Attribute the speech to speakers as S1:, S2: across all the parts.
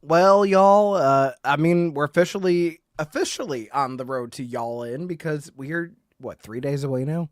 S1: Well, y'all, I mean, we're officially on the road to y'all in because we're what 3 days away now.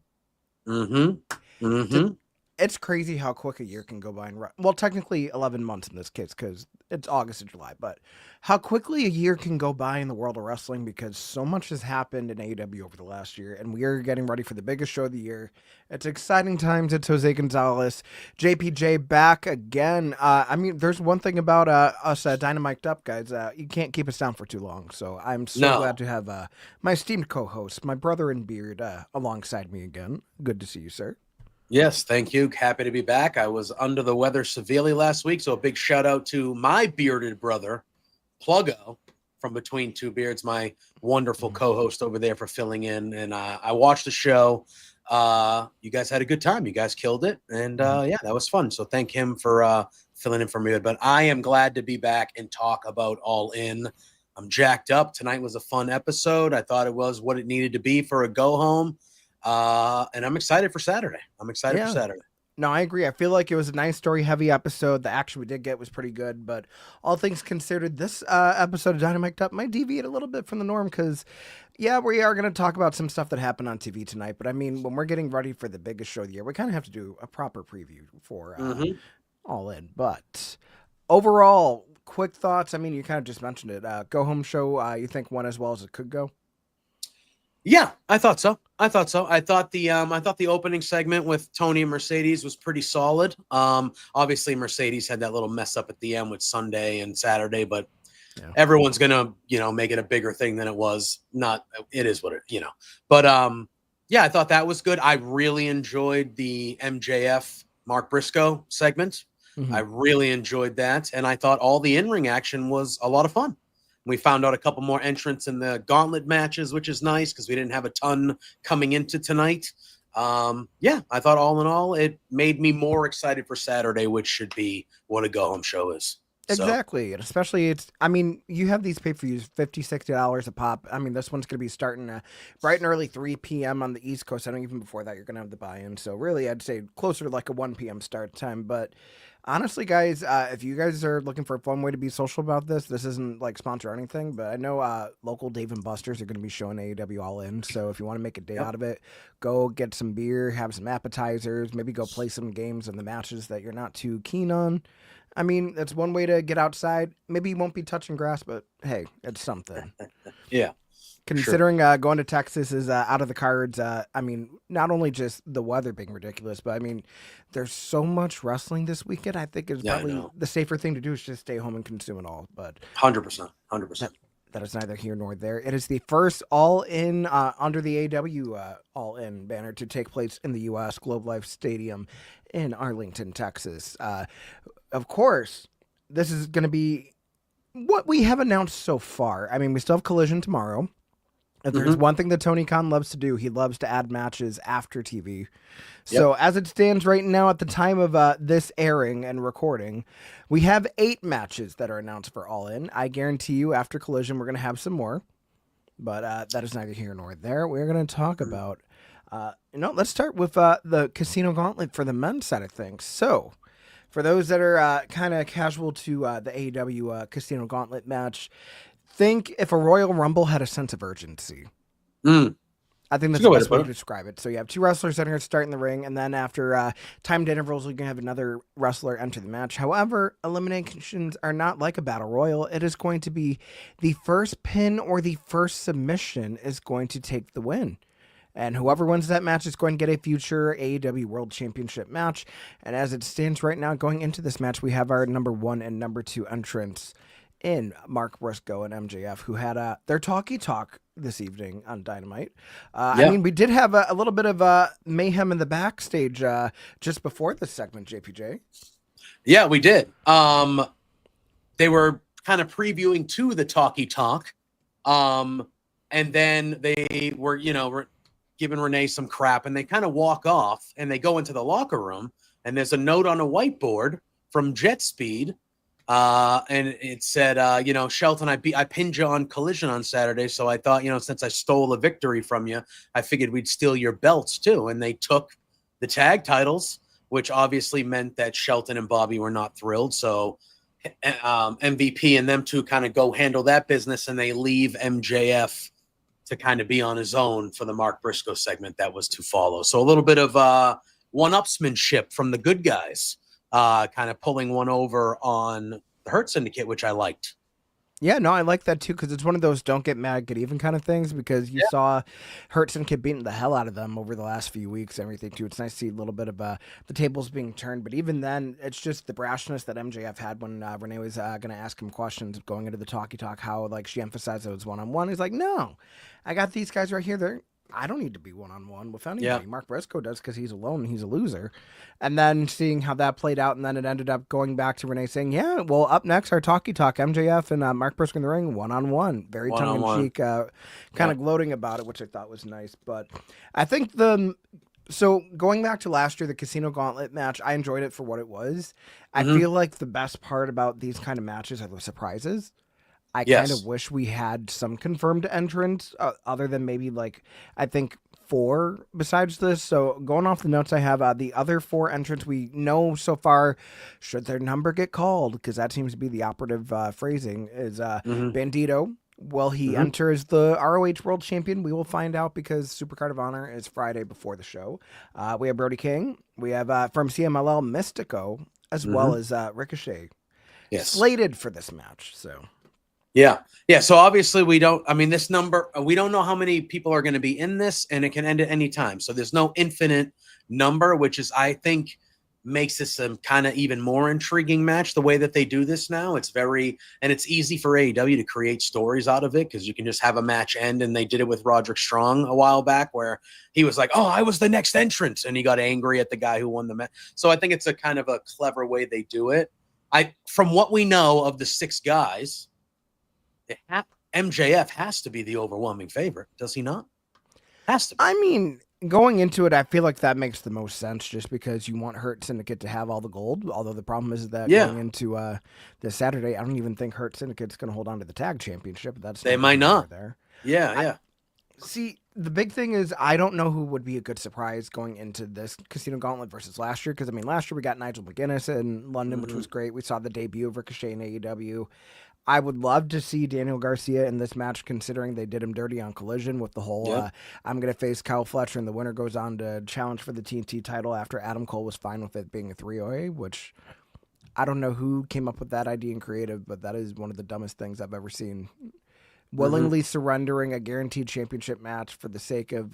S2: Mm-hmm.
S1: To,
S2: Mm-hmm.
S1: it's crazy how quick a year can go by. Well, technically 11 months in this case because it's August and July, but how quickly a year can go by in the world of wrestling because so much has happened in AEW over the last year, and we are getting ready for the biggest show of the year. It's exciting times. It's Jose Gonzalez, JPJ back again. I mean, there's one thing about us DynaMic'd up guys. You can't keep us down for too long, so I'm so glad
S2: No.
S1: to have my esteemed co-host, my brother in beard, alongside me again. Good to see you, sir.
S2: Yes, thank you. Happy to be back. I was under the weather severely last week, so a big shout out to my bearded brother, Pluggo, from Between Two Beards, my wonderful co-host over there for filling in. And I watched the show. You guys had a good time. You guys killed it. And yeah, that was fun. So thank him for filling in for me. But I am glad to be back and talk about All In. I'm jacked up. Tonight was a fun episode. I thought it was what it needed to be for a go home. And I'm excited for Saturday. I'm excited for
S1: Yeah.
S2: Saturday.
S1: No, I agree. I feel like it was a nice story heavy episode. The action we did get was pretty good, but all things considered, this episode of Dynamite Up might deviate a little bit from the norm because, yeah, we are going to talk about some stuff that happened on TV tonight. But I mean, when we're getting ready for the biggest show of the year, we kind of have to do a proper preview for All In. But overall, quick thoughts. I mean, you kind of just mentioned it. Go home show, you think went as well as it could go?
S2: Yeah, I thought so. I thought the opening segment with Tony and Mercedes was pretty solid. Obviously Mercedes had that little mess up at the end with Sunday and Saturday, but everyone's gonna, make it a bigger thing than it was. It is what it. But yeah, I thought that was good. I really enjoyed the MJF Mark Briscoe segment. I really enjoyed that, and I thought all the in-ring action was a lot of fun. We found out a couple more entrants in the gauntlet matches, which is nice because we didn't have a ton coming into tonight. Yeah, I thought all in all, it made me more excited for Saturday, which should be what a go-home show is.
S1: Exactly. And especially I mean, you have these pay-per-views, $50, $60 a pop. I mean, this one's going to be starting bright and early 3 p.m. on the East Coast. I know even before that, you're going to have the buy-in. So really, I'd say closer to like a 1 p.m. start time. But honestly, guys, if you guys are looking for a fun way to be social about this isn't like sponsor or anything, but I know local Dave and Buster's are going to be showing AEW All In. So if you want to make a day out of it, go get some beer, have some appetizers, maybe go play some games in the matches that you're not too keen on. I mean, that's one way to get outside. Maybe you won't be touching grass, but hey, it's something.
S2: Yeah.
S1: Considering going to Texas is out of the cards. I mean, not only just the weather being ridiculous, but I mean, there's so much wrestling this weekend. I think it's probably the safer thing to do is just stay home and consume it all. But
S2: 100%.
S1: That is neither here nor there. It is the first All In under the AEW All In banner to take place in the U.S. Globe Life Stadium in Arlington, Texas. Of course, this is going to be what we have announced so far. I mean, we still have Collision tomorrow. If there's one thing that Tony Khan loves to do, he loves to add matches after TV. So as it stands right now at the time of this airing and recording, we have 8 matches that are announced for All In. I guarantee you after Collision, we're going to have some more. But that is neither here nor there. We're going to talk about, let's start with the Casino Gauntlet for the men's side of things. So for those that are kind of casual to the AEW Casino Gauntlet match, think if a Royal Rumble had a sense of urgency. I think that's the best way to describe it. So you have 2 wrestlers that are going to start in the ring, and then after timed intervals, you're going to have another wrestler enter the match. However, eliminations are not like a battle royal. It is going to be the first pin or the first submission is going to take the win. And whoever wins that match is going to get a future AEW World Championship match. And as it stands right now, going into this match, we have our number 1 and number 2 entrants in Mark Briscoe and MJF, who had their talkie talk this evening on Dynamite. I mean, we did have a little bit of mayhem in the backstage just before this segment, JPJ.
S2: Yeah, we did. They were kind of previewing to the talkie talk. And then they were, giving Renee some crap, and they kind of walk off and they go into the locker room, and there's a note on a whiteboard from Jet Speed. And it said, Shelton, I pinned you on Collision on Saturday. So I thought, since I stole a victory from you, I figured we'd steal your belts too. And they took the tag titles, which obviously meant that Shelton and Bobby were not thrilled. So MVP and them two kind of go handle that business, and they leave MJF to kind of be on his own for the Mark Briscoe segment that was to follow. So a little bit of one-upsmanship from the good guys, kind of pulling one over on the Hurt Syndicate, which I liked.
S1: Yeah, no, I like that too because it's one of those don't get mad, get even kind of things because you saw Hurt Syndicate beating the hell out of them over the last few weeks and everything too. It's nice to see a little bit of the tables being turned, but even then, it's just the brashness that MJF had when Renee was going to ask him questions going into the talkie talk, how like she emphasized it was one-on-one. He's like, no, I got these guys right here. I don't need to be one-on-one with anybody.
S2: Yeah.
S1: Mark Briscoe does because he's alone and he's a loser. And then seeing how that played out, and then it ended up going back to Renee saying, yeah, well, up next, our talkie talk, MJF and Mark Briscoe in the ring, one-on-one. Very tongue-in-cheek, kind of gloating about it, which I thought was nice. But I think so going back to last year, the Casino Gauntlet match, I enjoyed it for what it was. I feel like the best part about these kind of matches are the surprises. I kind of wish we had some confirmed entrants other than maybe like, I think 4 besides this. So going off the notes I have, the other 4 entrants we know so far, should their number get called, because that seems to be the operative phrasing, is Bandito. Will he enter as the ROH World Champion? We will find out because Supercard of Honor is Friday before the show. We have Brody King. We have from CMLL Mystico, as well as Ricochet.
S2: Yes.
S1: Slated for this match, so...
S2: Yeah. So obviously this number, we don't know how many people are going to be in this, and it can end at any time. So there's no infinite number, which is, I think, makes this a kind of even more intriguing match the way that they do this now. It's easy for AEW to create stories out of it because you can just have a match end, and they did it with Roderick Strong a while back where he was like, oh, I was the next entrant, and he got angry at the guy who won the match. So I think it's a kind of a clever way they do it. From what we know of the 6 guys, MJF has to be the overwhelming favorite, does he not? Has to be.
S1: I mean, going into it, I feel like that makes the most sense just because you want Hurt Syndicate to have all the gold. Although the problem is that going into this Saturday, I don't even think Hurt Syndicate's going to hold on to the tag championship.
S2: They might not.
S1: There.
S2: Yeah.
S1: See, the big thing is I don't know who would be a good surprise going into this Casino Gauntlet versus last year. Because, last year we got Nigel McGuinness in London, which was great. We saw the debut of Ricochet in AEW. I would love to see Daniel Garcia in this match, considering they did him dirty on Collision with the whole I'm going to face Kyle Fletcher, and the winner goes on to challenge for the TNT title after Adam Cole was fine with it being a 3-way, which I don't know who came up with that idea in creative, but that is one of the dumbest things I've ever seen. Willingly surrendering a guaranteed championship match for the sake of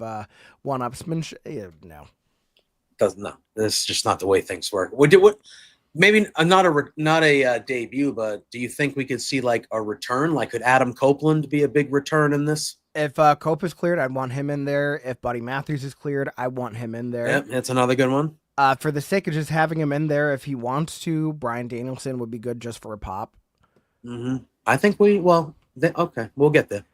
S1: one-upsmanship? No.
S2: No, that's just not the way things work. What? Maybe not a debut, but do you think we could see like a return? Like, could Adam Copeland be a big return in this?
S1: If Cope is cleared, I'd want him in there. If Buddy Matthews is cleared, I want him in there.
S2: Yep, that's another good one.
S1: For the sake of just having him in there, if he wants to, Bryan Danielson would be good just for a pop.
S2: I think okay, we'll get there.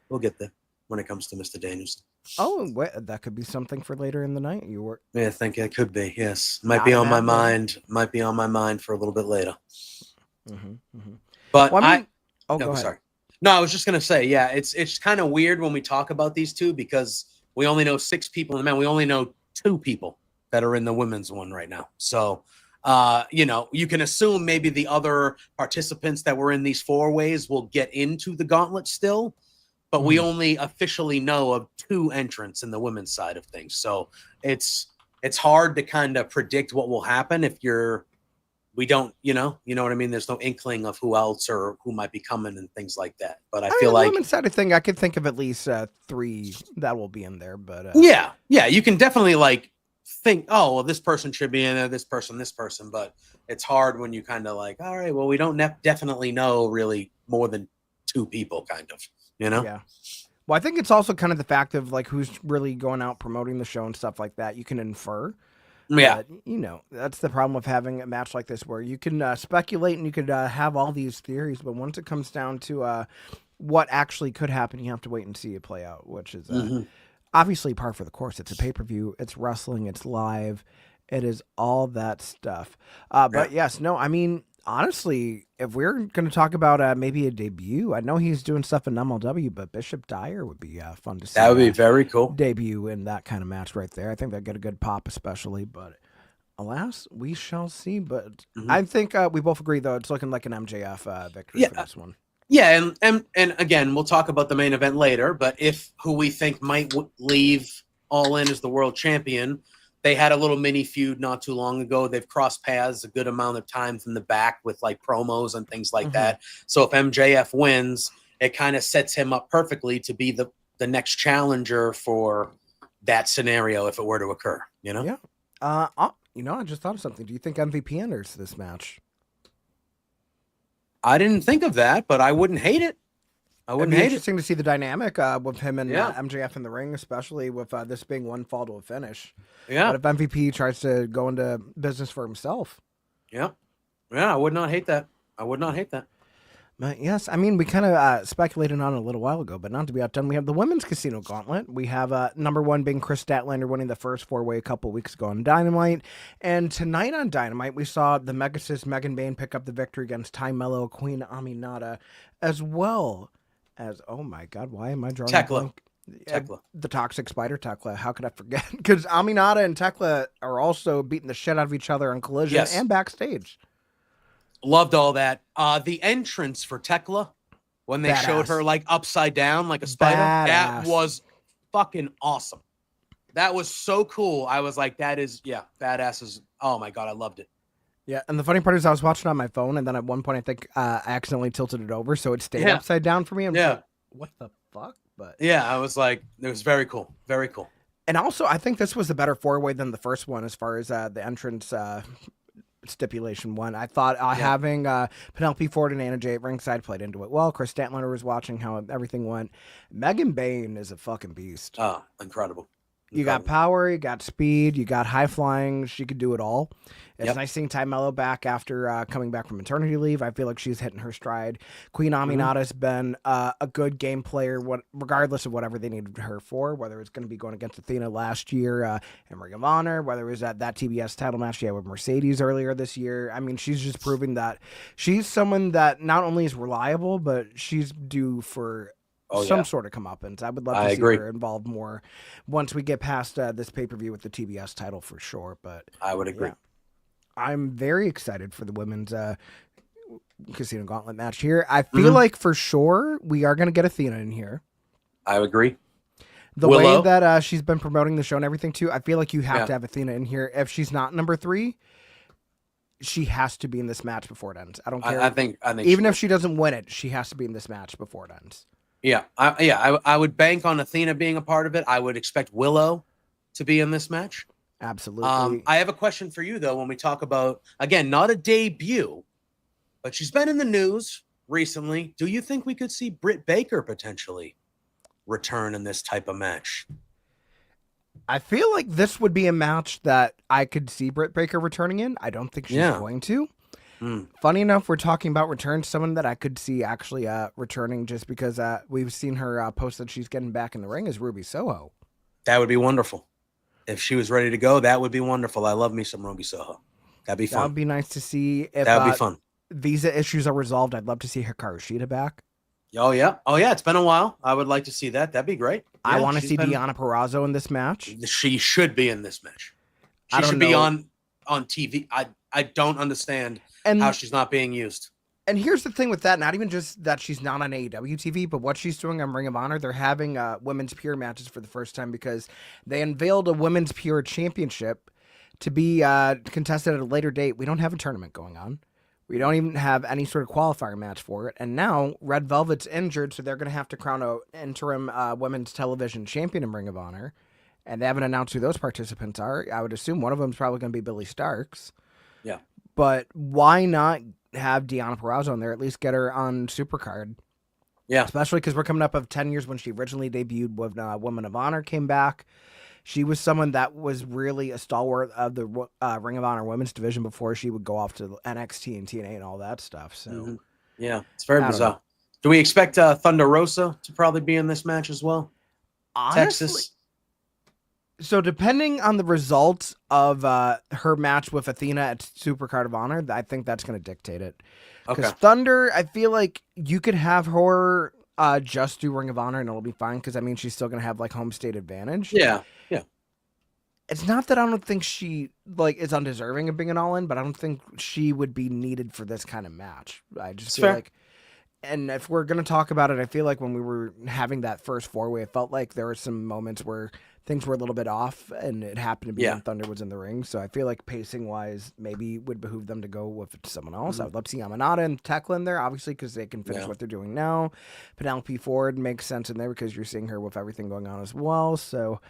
S2: When it comes to Mr. Danielson.
S1: Oh, that could be something for later in the night.
S2: Yeah, I think it could be. Yes, might be on my mind. Might be on my mind for a little bit later. But
S1: go ahead.
S2: Sorry. No, I was just gonna say, yeah, it's kind of weird when we talk about these two because we only know 6 people in the men. We only know 2 people that are in the women's one right now. So, you can assume maybe the other participants that were in these 4-ways will get into the gauntlet still. But we only officially know of 2 entrants in the women's side of things. So it's hard to kind of predict what will happen if we don't, you know what I mean? There's no inkling of who else or who might be coming and things like that. But I feel like
S1: the women's side of thing, I could think of at least 3 that will be in there. But
S2: yeah, you can definitely like think, oh, well, this person should be in there, this person. But it's hard when you kind of like, all right, well, we don't definitely know really more than 2 people kind of.
S1: Yeah. Well, I think it's also kind of the fact of like who's really going out promoting the show and stuff like that. You can infer.
S2: Yeah.
S1: But, that's the problem of having a match like this where you can speculate and you could have all these theories, but once it comes down to what actually could happen, you have to wait and see it play out, which is obviously par for the course. It's a pay-per-view. It's wrestling. It's live. It is all that stuff. But yes, no, honestly, if we're going to talk about maybe a debut, I know he's doing stuff in MLW, but Bishop Dyer would be fun to see.
S2: That would be very cool.
S1: Debut in that kind of match right there. I think that'd get a good pop, especially. But Alas, we shall see. But
S2: Mhm.
S1: I think we both agree, though, it's looking like an MJF victory for this one.
S2: Yeah, and again, we'll talk about the main event later. But if who we think might leave All In as the world champion, they had a little mini feud not too long ago. They've crossed paths a good amount of times in the back with like promos and things like that. So if MJF wins, it kind of sets him up perfectly to be the next challenger for that scenario if it were to occur. You know?
S1: Yeah. I just thought of something. Do you think MVP enters this match?
S2: I didn't think of that, but I wouldn't hate it. I
S1: It'd
S2: wouldn't
S1: be
S2: hate it.
S1: interesting to see the dynamic with him and
S2: Yeah.
S1: MJF in the ring, especially with this being one fall to a finish.
S2: Yeah.
S1: What if MVP tries to go into business for himself?
S2: Yeah. Yeah, I would not hate that. I would not hate that.
S1: But yes, I mean, we kind of speculated on it a little while ago, but not to be outdone. We have the women's casino gauntlet. We have number one being Chris Statlander winning the first four-way a couple weeks ago on Dynamite. And tonight on Dynamite, we saw the Megasis Megan Bayne pick up the victory against Ty Mello, Queen Aminata, as well as, oh my God, why am I drawing a blank?
S2: Tekla.
S1: The Toxic Spider Tekla. How could I forget? Because Aminata and Tekla are also beating the shit out of each other on Collision and backstage.
S2: Loved all that. The entrance for Tekla when they showed her like upside down like a spider, that was fucking awesome. That was so cool. I was like, that is, badass is, oh my God, I loved it.
S1: Yeah, and the funny part is I was watching on my phone, and then at one point I think I accidentally tilted it over, so it stayed upside down for me. I'm like, what the fuck? But
S2: yeah, I was like, it was very cool. Very cool.
S1: And also, I think this was a better four-way than the first one as far as the entrance stipulation one. I thought having Penelope Ford and Anna Jay at ringside played into it well. Chris Statlander was watching how everything went. Megan Bayne is a fucking beast.
S2: Oh, incredible.
S1: You got power, you got speed, you got high flying. She could do it all. It's nice seeing Ty Mello back after coming back from maternity leave. I feel like she's hitting her stride. Queen Aminata's been a good game player, regardless of whatever they needed her for, whether it's going to be going against Athena last year in Ring of Honor, whether it was that TBS title match she had with Mercedes earlier this year. I mean, she's just proving that she's someone that not only is reliable, but she's due for some sort of comeuppance. I would love to see her involved more once we get past this pay-per-view with the TBS title for sure. But
S2: I would agree.
S1: Yeah. I'm very excited for the women's casino gauntlet match here. I feel like for sure we are going to get Athena in here.
S2: I agree.
S1: The way that she's been promoting the show and everything too, I feel like you have to have Athena in here. If she's not number 3, she has to be in this match before it ends. I don't care.
S2: I think
S1: even if she doesn't win it, she has to be in this match before it ends.
S2: Yeah, I would bank on Athena being a part of it. I would expect Willow to be in this match.
S1: Absolutely.
S2: I have a question for you, though, when we talk about, again, not a debut, but she's been in the news recently. Do you think we could see Britt Baker potentially return in this type of match?
S1: I feel like this would be a match that I could see Britt Baker returning in. I don't think she's going to. Funny enough, we're talking about returns. Someone that I could see actually returning just because we've seen her post that she's getting back in the ring is Ruby Soho.
S2: That would be wonderful. If she was ready to go, that would be wonderful. I love me some Ruby Soho. That'd be fun.
S1: That would be nice to see. If
S2: that would be fun.
S1: Visa issues are resolved, I'd love to see Hikaru Shida back.
S2: Oh, yeah. It's been a while. I would like to see that. That'd be great. Yeah,
S1: I want to see Deonna Purrazzo in this match.
S2: She should be in this match. She should be on TV. I don't understand how she's not being used.
S1: And here's the thing with that, not even just that she's not on AEW TV, but what she's doing on Ring of Honor, they're having women's pure matches for the first time because they unveiled a women's pure championship to be contested at a later date. We don't have a tournament going on. We don't even have any sort of qualifier match for it. And now Red Velvet's injured, so they're going to have to crown an interim women's television champion in Ring of Honor. And they haven't announced who those participants are. I would assume one of them is probably going to be Billy Starks.
S2: Yeah.
S1: But why not have Deonna Purrazzo in there, at least get her on Supercard?
S2: Yeah.
S1: Especially because we're coming up of 10 years when she originally debuted with Women of Honor came back. She was someone that was really a stalwart of the Ring of Honor women's division before she would go off to NXT and TNA and all that stuff. So,
S2: yeah, it's very bizarre. Do we expect Thunder Rosa to probably be in this match as well?
S1: Honestly,
S2: Texas.
S1: So depending on the results of her match with Athena at Supercard of Honor, I think that's going to dictate it. Because Thunder, I feel like you could have her just do Ring of Honor and it'll be fine. Because I mean, she's still going to have like home state advantage.
S2: Yeah.
S1: It's not that I don't think she like is undeserving of being an all in, but I don't think she would be needed for this kind of match. I just
S2: It's
S1: feel
S2: fair.
S1: like, and if we're gonna talk about it, I feel like when we were having that first four way, it felt like there were some moments where things were a little bit off, and it happened to be
S2: Yeah.
S1: when Thunder was in the ring. So I feel like pacing wise, maybe it would behoove them to go with someone else. I would love to see Amanada and Tekla in there, obviously, because they can finish
S2: Yeah.
S1: what they're doing now. Penelope Ford makes sense in there because you're seeing her with everything going on as well. So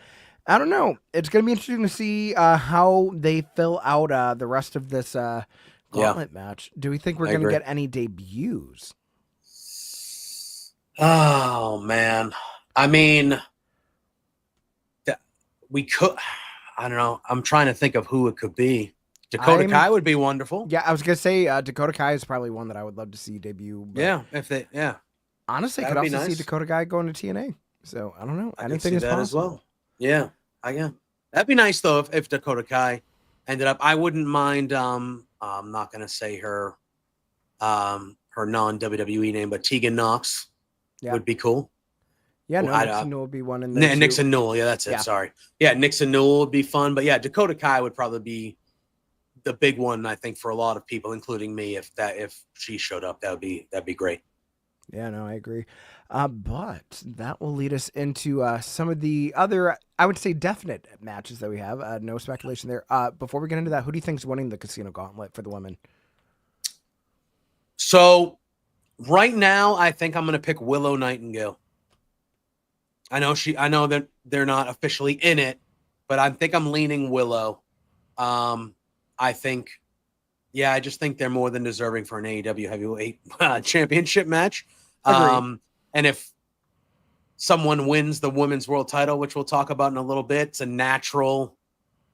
S1: I don't know. It's going to be interesting to see how they fill out the rest of this
S2: Yeah.
S1: gauntlet match. Do we think we're
S2: I
S1: going to
S2: agree.
S1: get any debuts?
S2: Oh man. I mean, we could. I don't know. I'm trying to think of who it could be. Dakota Kai would be wonderful.
S1: Yeah, I was going to say Dakota Kai is probably one that I would love to see debut. But
S2: Yeah, if they. Yeah,
S1: honestly,
S2: that
S1: could
S2: would be
S1: also see
S2: nice.
S1: Dakota Kai going to TNA. So I don't know.
S2: I could
S1: Anything
S2: see
S1: is
S2: that
S1: possible
S2: as well. Yeah, that'd be nice though if Dakota Kai ended up. I wouldn't mind. I'm not gonna say her her non WWE name, but Tegan Knox would be cool.
S1: Yeah, no,
S2: I-
S1: Nixon will be one in there. Too.
S2: Nixon Newell, yeah, that's it.
S1: Yeah.
S2: Sorry, yeah, Nixon Newell would be fun, but yeah, Dakota Kai would probably be the big one. I think for a lot of people, including me, if she showed up, that'd be great.
S1: Yeah, no, I agree. But that will lead us into some of the other, I would say, definite matches that we have. No speculation there. Before we get into that, who do you think is winning the Casino Gauntlet for the women?
S2: So right now, I think I'm going to pick Willow Nightingale. I know that they're not officially in it, but I think I'm leaning Willow. I think, yeah, I just think they're more than deserving for an AEW Heavyweight Championship match.
S1: Agreed.
S2: And if someone wins the women's world title, which we'll talk about in a little bit, it's a natural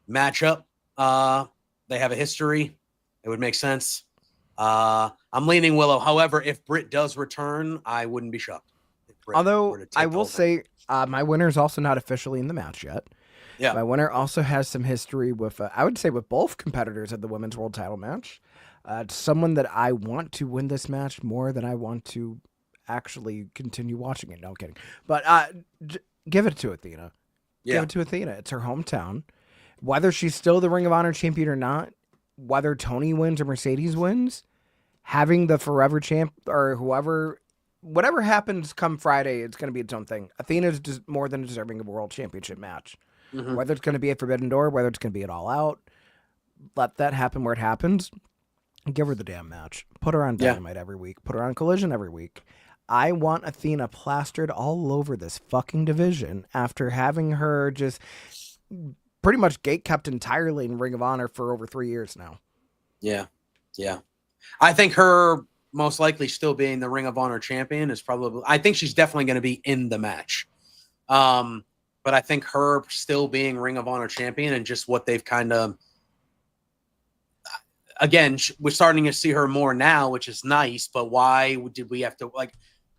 S2: matchup. They have a history. It would make sense. I'm leaning Willow. However, if Britt does return, I wouldn't be shocked.
S1: Although I will say my winner is also not officially in the match yet.
S2: Yeah.
S1: My winner also has some history with, I would say, with both competitors at the women's world title match. It's someone that I want to win this match more than I want to actually continue watching it. No, I'm kidding. But give it to Athena.
S2: Yeah.
S1: Give it to Athena. It's her hometown. Whether she's still the Ring of Honor champion or not, whether Tony wins or Mercedes wins, having the forever champ or whatever happens come Friday, it's going to be its own thing. Athena is just more than deserving of a world championship match. Mm-hmm. Whether it's going to be a Forbidden Door, whether it's going to be an All Out, let that happen where it happens. Give her the damn match. Put her on Dynamite every week. Put her on Collision every week. I want Athena plastered all over this fucking division after having her just pretty much gatekept entirely in Ring of Honor for over 3 years now.
S2: Yeah. Yeah. I think her most likely still being the Ring of Honor champion is probably, I think she's definitely going to be in the match. But I think her still being Ring of Honor champion and just what they've kind of, again, we're starting to see her more now, which is nice, but why did we have to, like,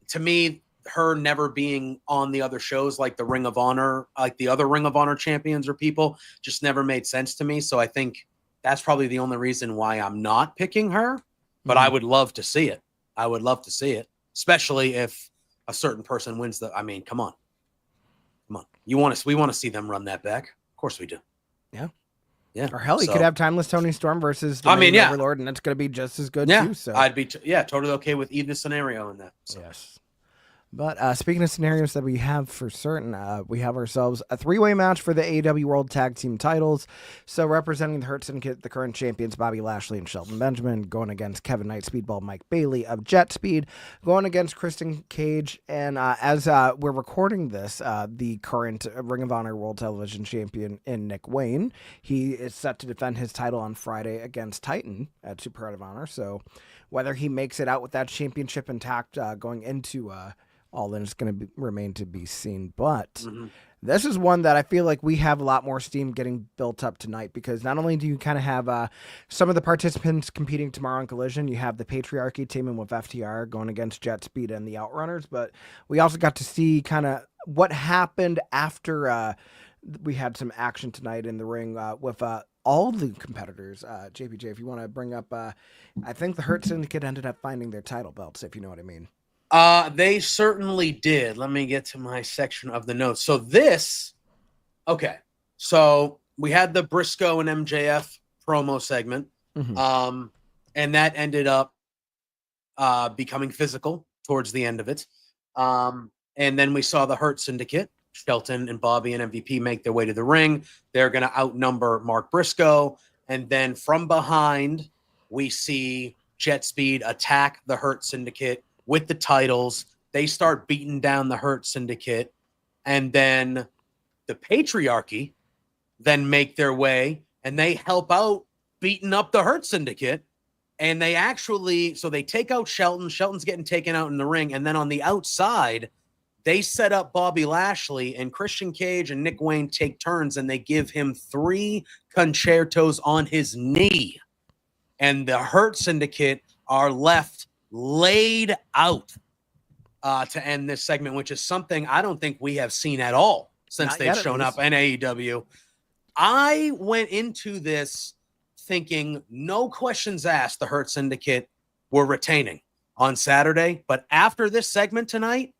S2: to me, her never being on the other shows like the Ring of Honor, like the other Ring of Honor champions or people, just never made sense to me. So I think that's probably the only reason why I'm not picking her, but I would love to see it. I would love to see it, especially if a certain person wins I mean, come on. We want to see them run that back. Of course we do.
S1: Yeah.
S2: Yeah.
S1: Or hell, you could have Timeless Tony Storm versus the Overlord, and that's going to be just as good too. So
S2: I'd be totally okay with either scenario in that. So.
S1: Yes. But speaking of scenarios that we have for certain, we have ourselves a 3-way match for the AEW World Tag Team titles. So representing the Hurt Syndicate, the current champions Bobby Lashley and Shelton Benjamin, going against Kevin Knight, Speedball Mike Bailey of Jet Speed, going against Kristen Cage. And as we're recording this, the current Ring of Honor World Television Champion in Nick Wayne, he is set to defend his title on Friday against Titan at Super Out of Honor. So whether he makes it out with that championship intact going into All In is going to remain to be seen. But this is one that I feel like we have a lot more steam getting built up tonight, because not only do you kind of have some of the participants competing tomorrow on Collision, you have the Patriarchy teaming with FTR going against Jet Speed and the Outrunners, but we also got to see kind of what happened after we had some action tonight in the ring with all the competitors. JPJ, if you want to bring up, I think the Hurt Syndicate ended up finding their title belts, if you know what I mean.
S2: They certainly did. Let me get to my section of the notes. So we had the Briscoe and MJF promo segment,
S1: Mhm.
S2: and that ended up becoming physical towards the end of it. And then we saw the Hurt Syndicate, Shelton and Bobby and MVP make their way to the ring. They're going to outnumber Mark Briscoe. And then from behind, we see Jet Speed attack the Hurt Syndicate with the titles. They start beating down the Hurt Syndicate. And then the Patriarchy then make their way and they help out beating up the Hurt Syndicate. And they actually, so they take out Shelton. Shelton's getting taken out in the ring. And then on the outside, they set up Bobby Lashley, and Christian Cage and Nick Wayne take turns and they give him 3 concertos on his knee. And the Hurt Syndicate are left laid out to end this segment, which is something I don't think we have seen at all since
S1: Not
S2: they've
S1: yet, at
S2: shown up
S1: least.
S2: in AEW. I went into this thinking, no questions asked, the Hurt Syndicate were retaining on Saturday. But after this segment tonight,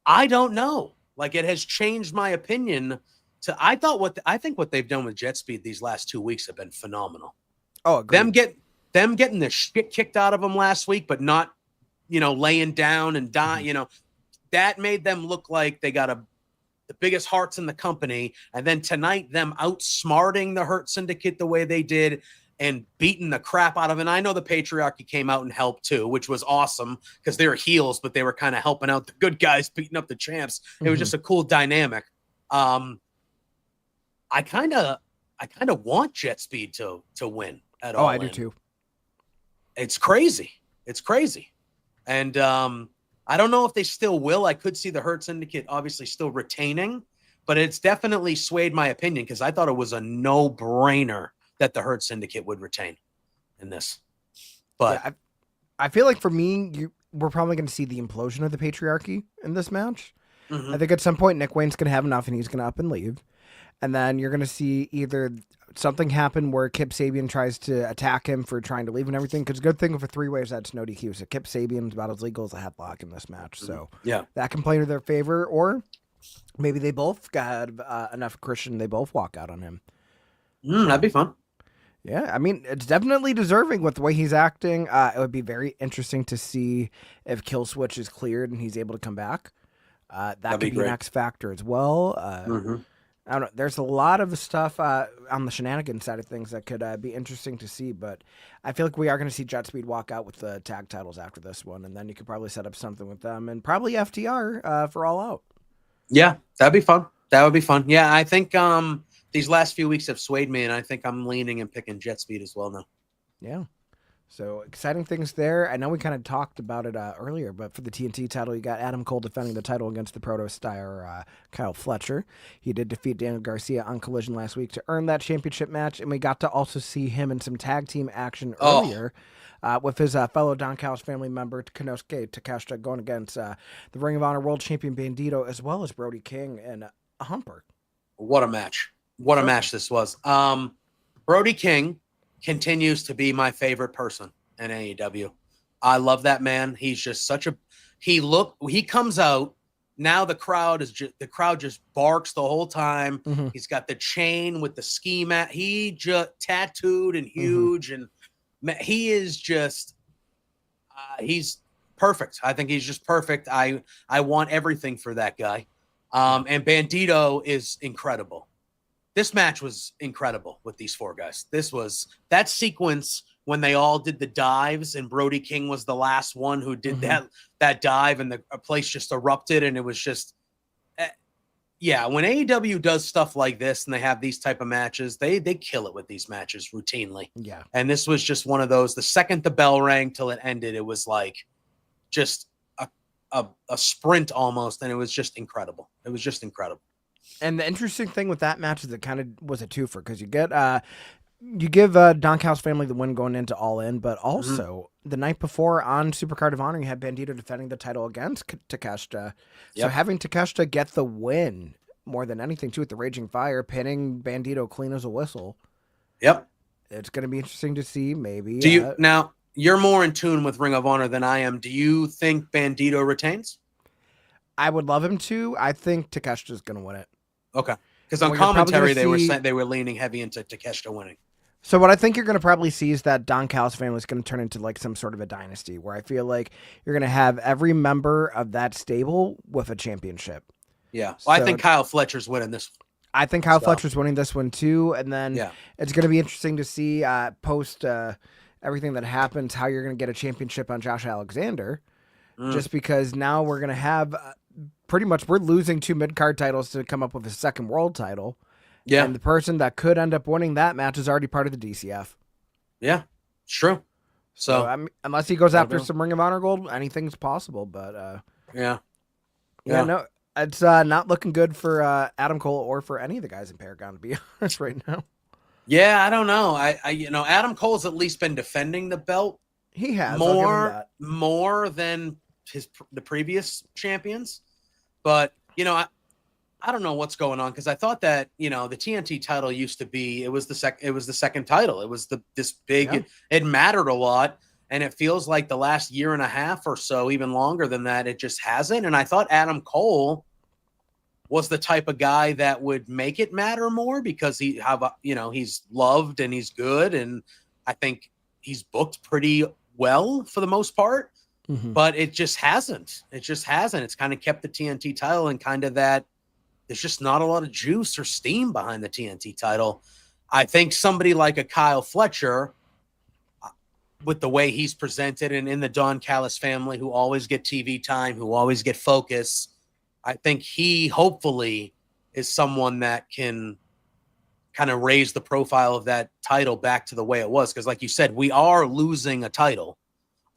S2: I don't know. Like, it has changed my opinion to, I think what they've done with Jet Speed these last 2 weeks have been phenomenal.
S1: Oh, agreed.
S2: Them getting the shit kicked out of them last week, but not, laying down and dying, that made them look like they got the biggest hearts in the company. And then tonight, them outsmarting the Hurt Syndicate the way they did and beating the crap out of it. And I know the Patriarchy came out and helped too, which was awesome because they were heels, but they were kind of helping out the good guys, beating up the champs. It was just a cool dynamic. I kind of want Jet Speed to win at all.
S1: Oh, I do too.
S2: It's crazy. It's crazy. And I don't know if they still will. I could see the Hurt Syndicate obviously still retaining, but it's definitely swayed my opinion because I thought it was a no-brainer that the Hurt Syndicate would retain in this. But
S1: yeah, I feel like for me, we're probably going to see the implosion of the Patriarchy in this match. I think at some point Nick Wayne's going to have enough and he's going to up and leave. And then you're going to see either something happen where Kip Sabian tries to attack him for trying to leave and everything. Because good thing for 3 ways, that's no DQ. So Kip Sabian's about as legal as a headlock in this match. So
S2: yeah,
S1: that can play to their favor. Or maybe they both got enough Christian, they both walk out on him.
S2: That'd be fun.
S1: Yeah, I mean, it's definitely deserving with the way he's acting. It would be very interesting to see if Kill Switch is cleared and he's able to come back. That could be an X factor as well. I don't know. There's a lot of stuff on the shenanigans side of things that could be interesting to see, but I feel like we are going to see Jet Speed walk out with the tag titles after this one, and then you could probably set up something with them and probably FTR for All Out.
S2: Yeah, that'd be fun. That would be fun. Yeah, I think these last few weeks have swayed me, and I think I'm leaning and picking Jet Speed as well now.
S1: Yeah. So exciting things there. I know we kind of talked about it earlier, but for the TNT title, you got Adam Cole defending the title against the Proto-Star Kyle Fletcher. He did defeat Daniel Garcia on Collision last week to earn that championship match, and we got to also see him in some tag team action earlier with his fellow Don Callis family member Konosuke Takeshita going against the Ring of Honor World Champion Bandito as well as Brody King and a Humper.
S2: What a match. What a match this was. Brody King continues to be my favorite person in AEW. I love that man. He's just he comes out. Now the crowd just barks the whole time. He's got the chain with the ski mat. He just tattooed and huge. And he is just, he's perfect. I think he's just perfect. I want everything for that guy. And Bandito is incredible. This match was incredible with these 4 guys. This was that sequence when they all did the dives and Brody King was the last one who did that dive and the place just erupted. And it was just, when AEW does stuff like this and they have these type of matches, they kill it with these matches routinely.
S1: Yeah.
S2: And this was just one of those, the second the bell rang till it ended, it was like just a sprint almost. And it was just incredible. It was just incredible.
S1: And the interesting thing with that match is it kind of was a twofer because you give Don Callis family the win going into All In, but also the night before on Supercard of Honor, you had Bandito defending the title against Takeshita. So having Takeshita get the win more than anything too with the Raging Fire, pinning Bandito clean as a whistle.
S2: Yep.
S1: It's going to be interesting to see maybe.
S2: Do you now you're more in tune with Ring of Honor than I am. Do you think Bandito retains?
S1: I would love him to. I think Takeshita's going to win it.
S2: Okay. Because on
S1: Well, you're probably
S2: commentary,
S1: gonna
S2: they were leaning heavy into Takeshita winning.
S1: So what I think you're going to probably see is that Don Callis family is going to turn into like some sort of a dynasty where I feel like you're going to have every member of that stable with a championship.
S2: Yeah. Well, I think Kyle Fletcher's winning this one.
S1: I think Kyle Fletcher's winning this one too. And then
S2: Yeah.
S1: it's going to be interesting to see post everything that happens, how you're going to get a championship on Josh Alexander, just because now we're going to have pretty much we're losing 2 mid-card titles to come up with a second world title.
S2: Yeah.
S1: And the person that could end up winning that match is already part of the DCF.
S2: Yeah, it's true. So
S1: unless he goes after some Ring of Honor gold, anything's possible. But
S2: yeah,
S1: no, it's not looking good for Adam Cole or for any of the guys in Paragon, to be honest, right now.
S2: Yeah, I don't know. I Adam Cole's at least been defending the belt.
S1: He has
S2: more than the previous champions, but I don't know what's going on because I thought that the TNT title used to be it was the second title. It was this big. It mattered a lot, and it feels like the last year and a half or so, even longer than that, it just hasn't. And I thought Adam Cole was the type of guy that would make it matter more because he's loved and he's good, and I think he's booked pretty well for the most part.
S1: Mm-hmm.
S2: But it just hasn't. It's kind of kept the TNT title and kind of that. There's just not a lot of juice or steam behind the TNT title. I think somebody like a Kyle Fletcher, with the way he's presented and in the Don Callis family, who always get TV time, who always get focus, I think he hopefully is someone that can kind of raise the profile of that title back to the way it was. Because like you said, we are losing a title.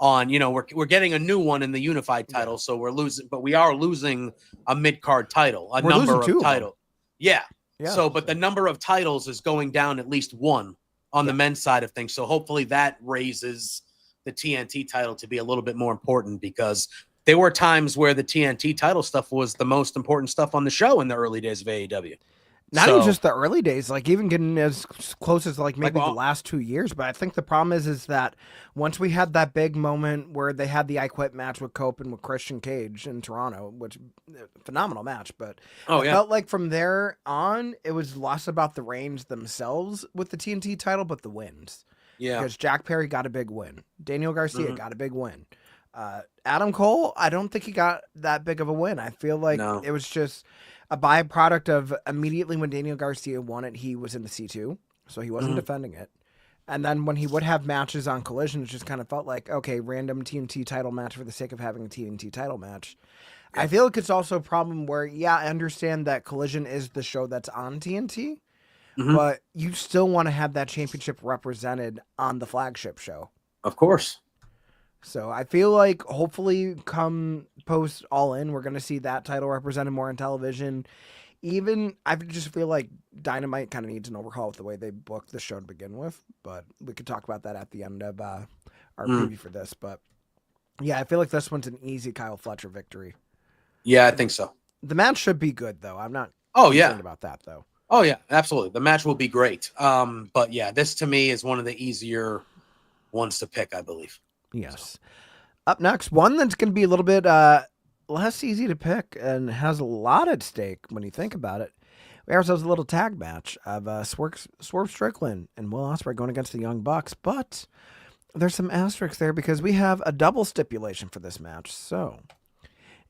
S2: We're getting a new one in the unified title, so we're losing, but we are losing a mid-card title, a number of titles. Yeah. So, but the number of titles is going down at least one on the men's side of things. So hopefully that raises the TNT title to be a little bit more important because there were times where the TNT title stuff was the most important stuff on the show in the early days of AEW.
S1: Not even just the early days, like even getting as close as like maybe the last 2 years. But I think the problem is that once we had that big moment where they had the I Quit match with Cope and with Christian Cage in Toronto, which phenomenal match. But I felt like from there on, it was less about the reigns themselves with the TNT title, but the wins.
S2: Yeah.
S1: Because Jack Perry got a big win. Daniel Garcia got a big win. Adam Cole, I don't think he got that big of a win. I feel like it was just a byproduct of immediately when Daniel Garcia won it, he was in the C2, so he wasn't defending it. And then when he would have matches on Collision, it just kind of felt like, okay, random TNT title match for the sake of having a TNT title match. Yeah. I feel like it's also a problem where, I understand that Collision is the show that's on TNT, but you still want to have that championship represented on the flagship show.
S2: Of course.
S1: So I feel like hopefully come post All In, we're going to see that title represented more on television. Even I just feel like Dynamite kind of needs an overhaul with the way they booked the show to begin with, but we could talk about that at the end of our preview for this. But I feel like this one's an easy Kyle Fletcher victory.
S2: Yeah, I think so.
S1: The match should be good though. I'm not concerned about that though.
S2: Oh yeah, absolutely. The match will be great. But yeah, this to me is one of the easier ones to pick, I believe.
S1: Yes. So. Up next, one that's going to be a little bit less easy to pick and has a lot at stake when you think about it. We have ourselves a little tag match of Swerve Strickland and Will Ospreay going against the Young Bucks, but there's some asterisks there because we have a double stipulation for this match. So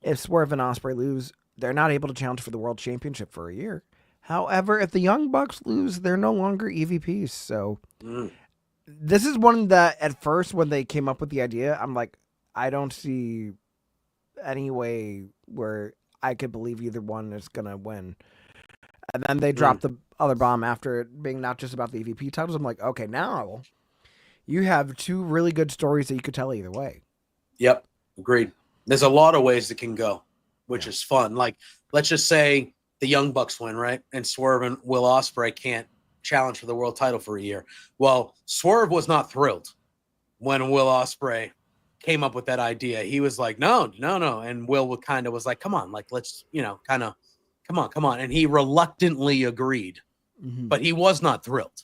S1: if Swerve and Ospreay lose, they're not able to challenge for the World Championship for a year. However, if the Young Bucks lose, they're no longer EVPs. So this is one that at first when they came up with the idea, I'm like, I don't see any way where I could believe either one is going to win. And then they dropped the other bomb after it being not just about the EVP titles. I'm like, okay, now you have two really good stories that you could tell either way.
S2: Yep. Agreed. There's a lot of ways it can go, which is fun. Like, let's just say the Young Bucks win, right? And Swerve and Will Ospreay can't challenge for the world title for a year. Well, Swerve was not thrilled when Will Ospreay came up with that idea. He was like, no. And Will kind of was like, come on, like, let's, kind of, come on. And he reluctantly agreed, but he was not thrilled.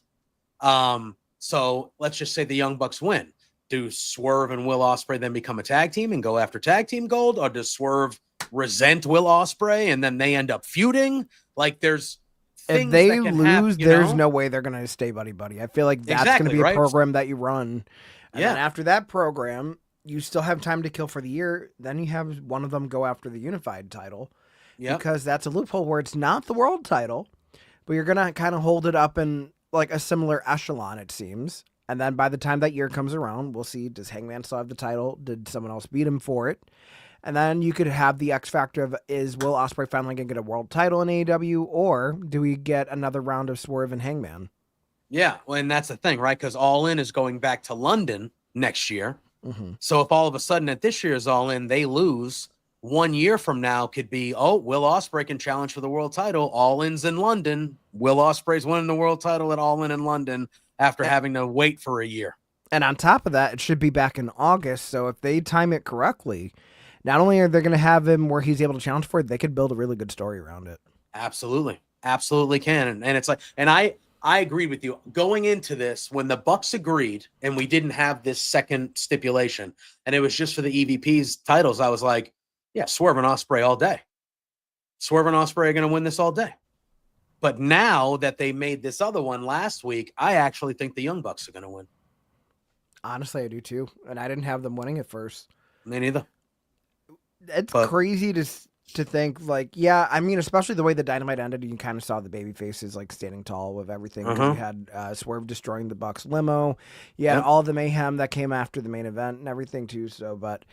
S2: So let's just say the Young Bucks win. Do Swerve and Will Ospreay then become a tag team and go after tag team gold? Or does Swerve resent Will Ospreay and then they end up feuding? Like, there's
S1: if
S2: things
S1: they
S2: that can
S1: lose,
S2: happen.
S1: there's no way they're going to stay buddy-buddy. I feel like that's going to
S2: Exactly,
S1: be a
S2: right?
S1: program that you run. And then
S2: Yeah.
S1: after that program, you still have time to kill for the year. Then you have one of them go after the unified title
S2: Yep.
S1: because that's a loophole where it's not the world title, but you're going to kind of hold it up in like a similar echelon, it seems. And then by the time that year comes around, we'll see, does Hangman still have the title? Did someone else beat him for it? And then you could have the X factor of, is Will Ospreay finally going to get a world title in AEW, or do we get another round of Swerve and Hangman?
S2: Yeah, well, and that's the thing, right? Because All In is going back to London next year.
S1: Mm-hmm.
S2: So if all of a sudden at this year's All In they lose, 1 year from now could be, oh, Will Ospreay can challenge for the world title. All In's in London. Will Ospreay's winning the world title at All In London after having to wait for a year.
S1: And on top of that, it should be back in August. So if they time it correctly, not only are they going to have him where he's able to challenge for it, they could build a really good story around it.
S2: Absolutely. Absolutely can. And it's like, and I agree with you. Going into this, when the Bucks agreed and we didn't have this second stipulation and it was just for the EVP's titles, I was like, yeah, Swerve and Ospreay all day. Swerve and Ospreay are going to win this all day. But now that they made this other one last week, I actually think the Young Bucks are going to win.
S1: Honestly, I do too. And I didn't have them winning at first.
S2: Me neither.
S1: It's crazy to think, like, yeah, I mean, especially the way the Dynamite ended, you kind of saw the baby faces like standing tall with everything. You had Swerve destroying the Bucks limo. You had all the mayhem that came after the main event and everything too. So, but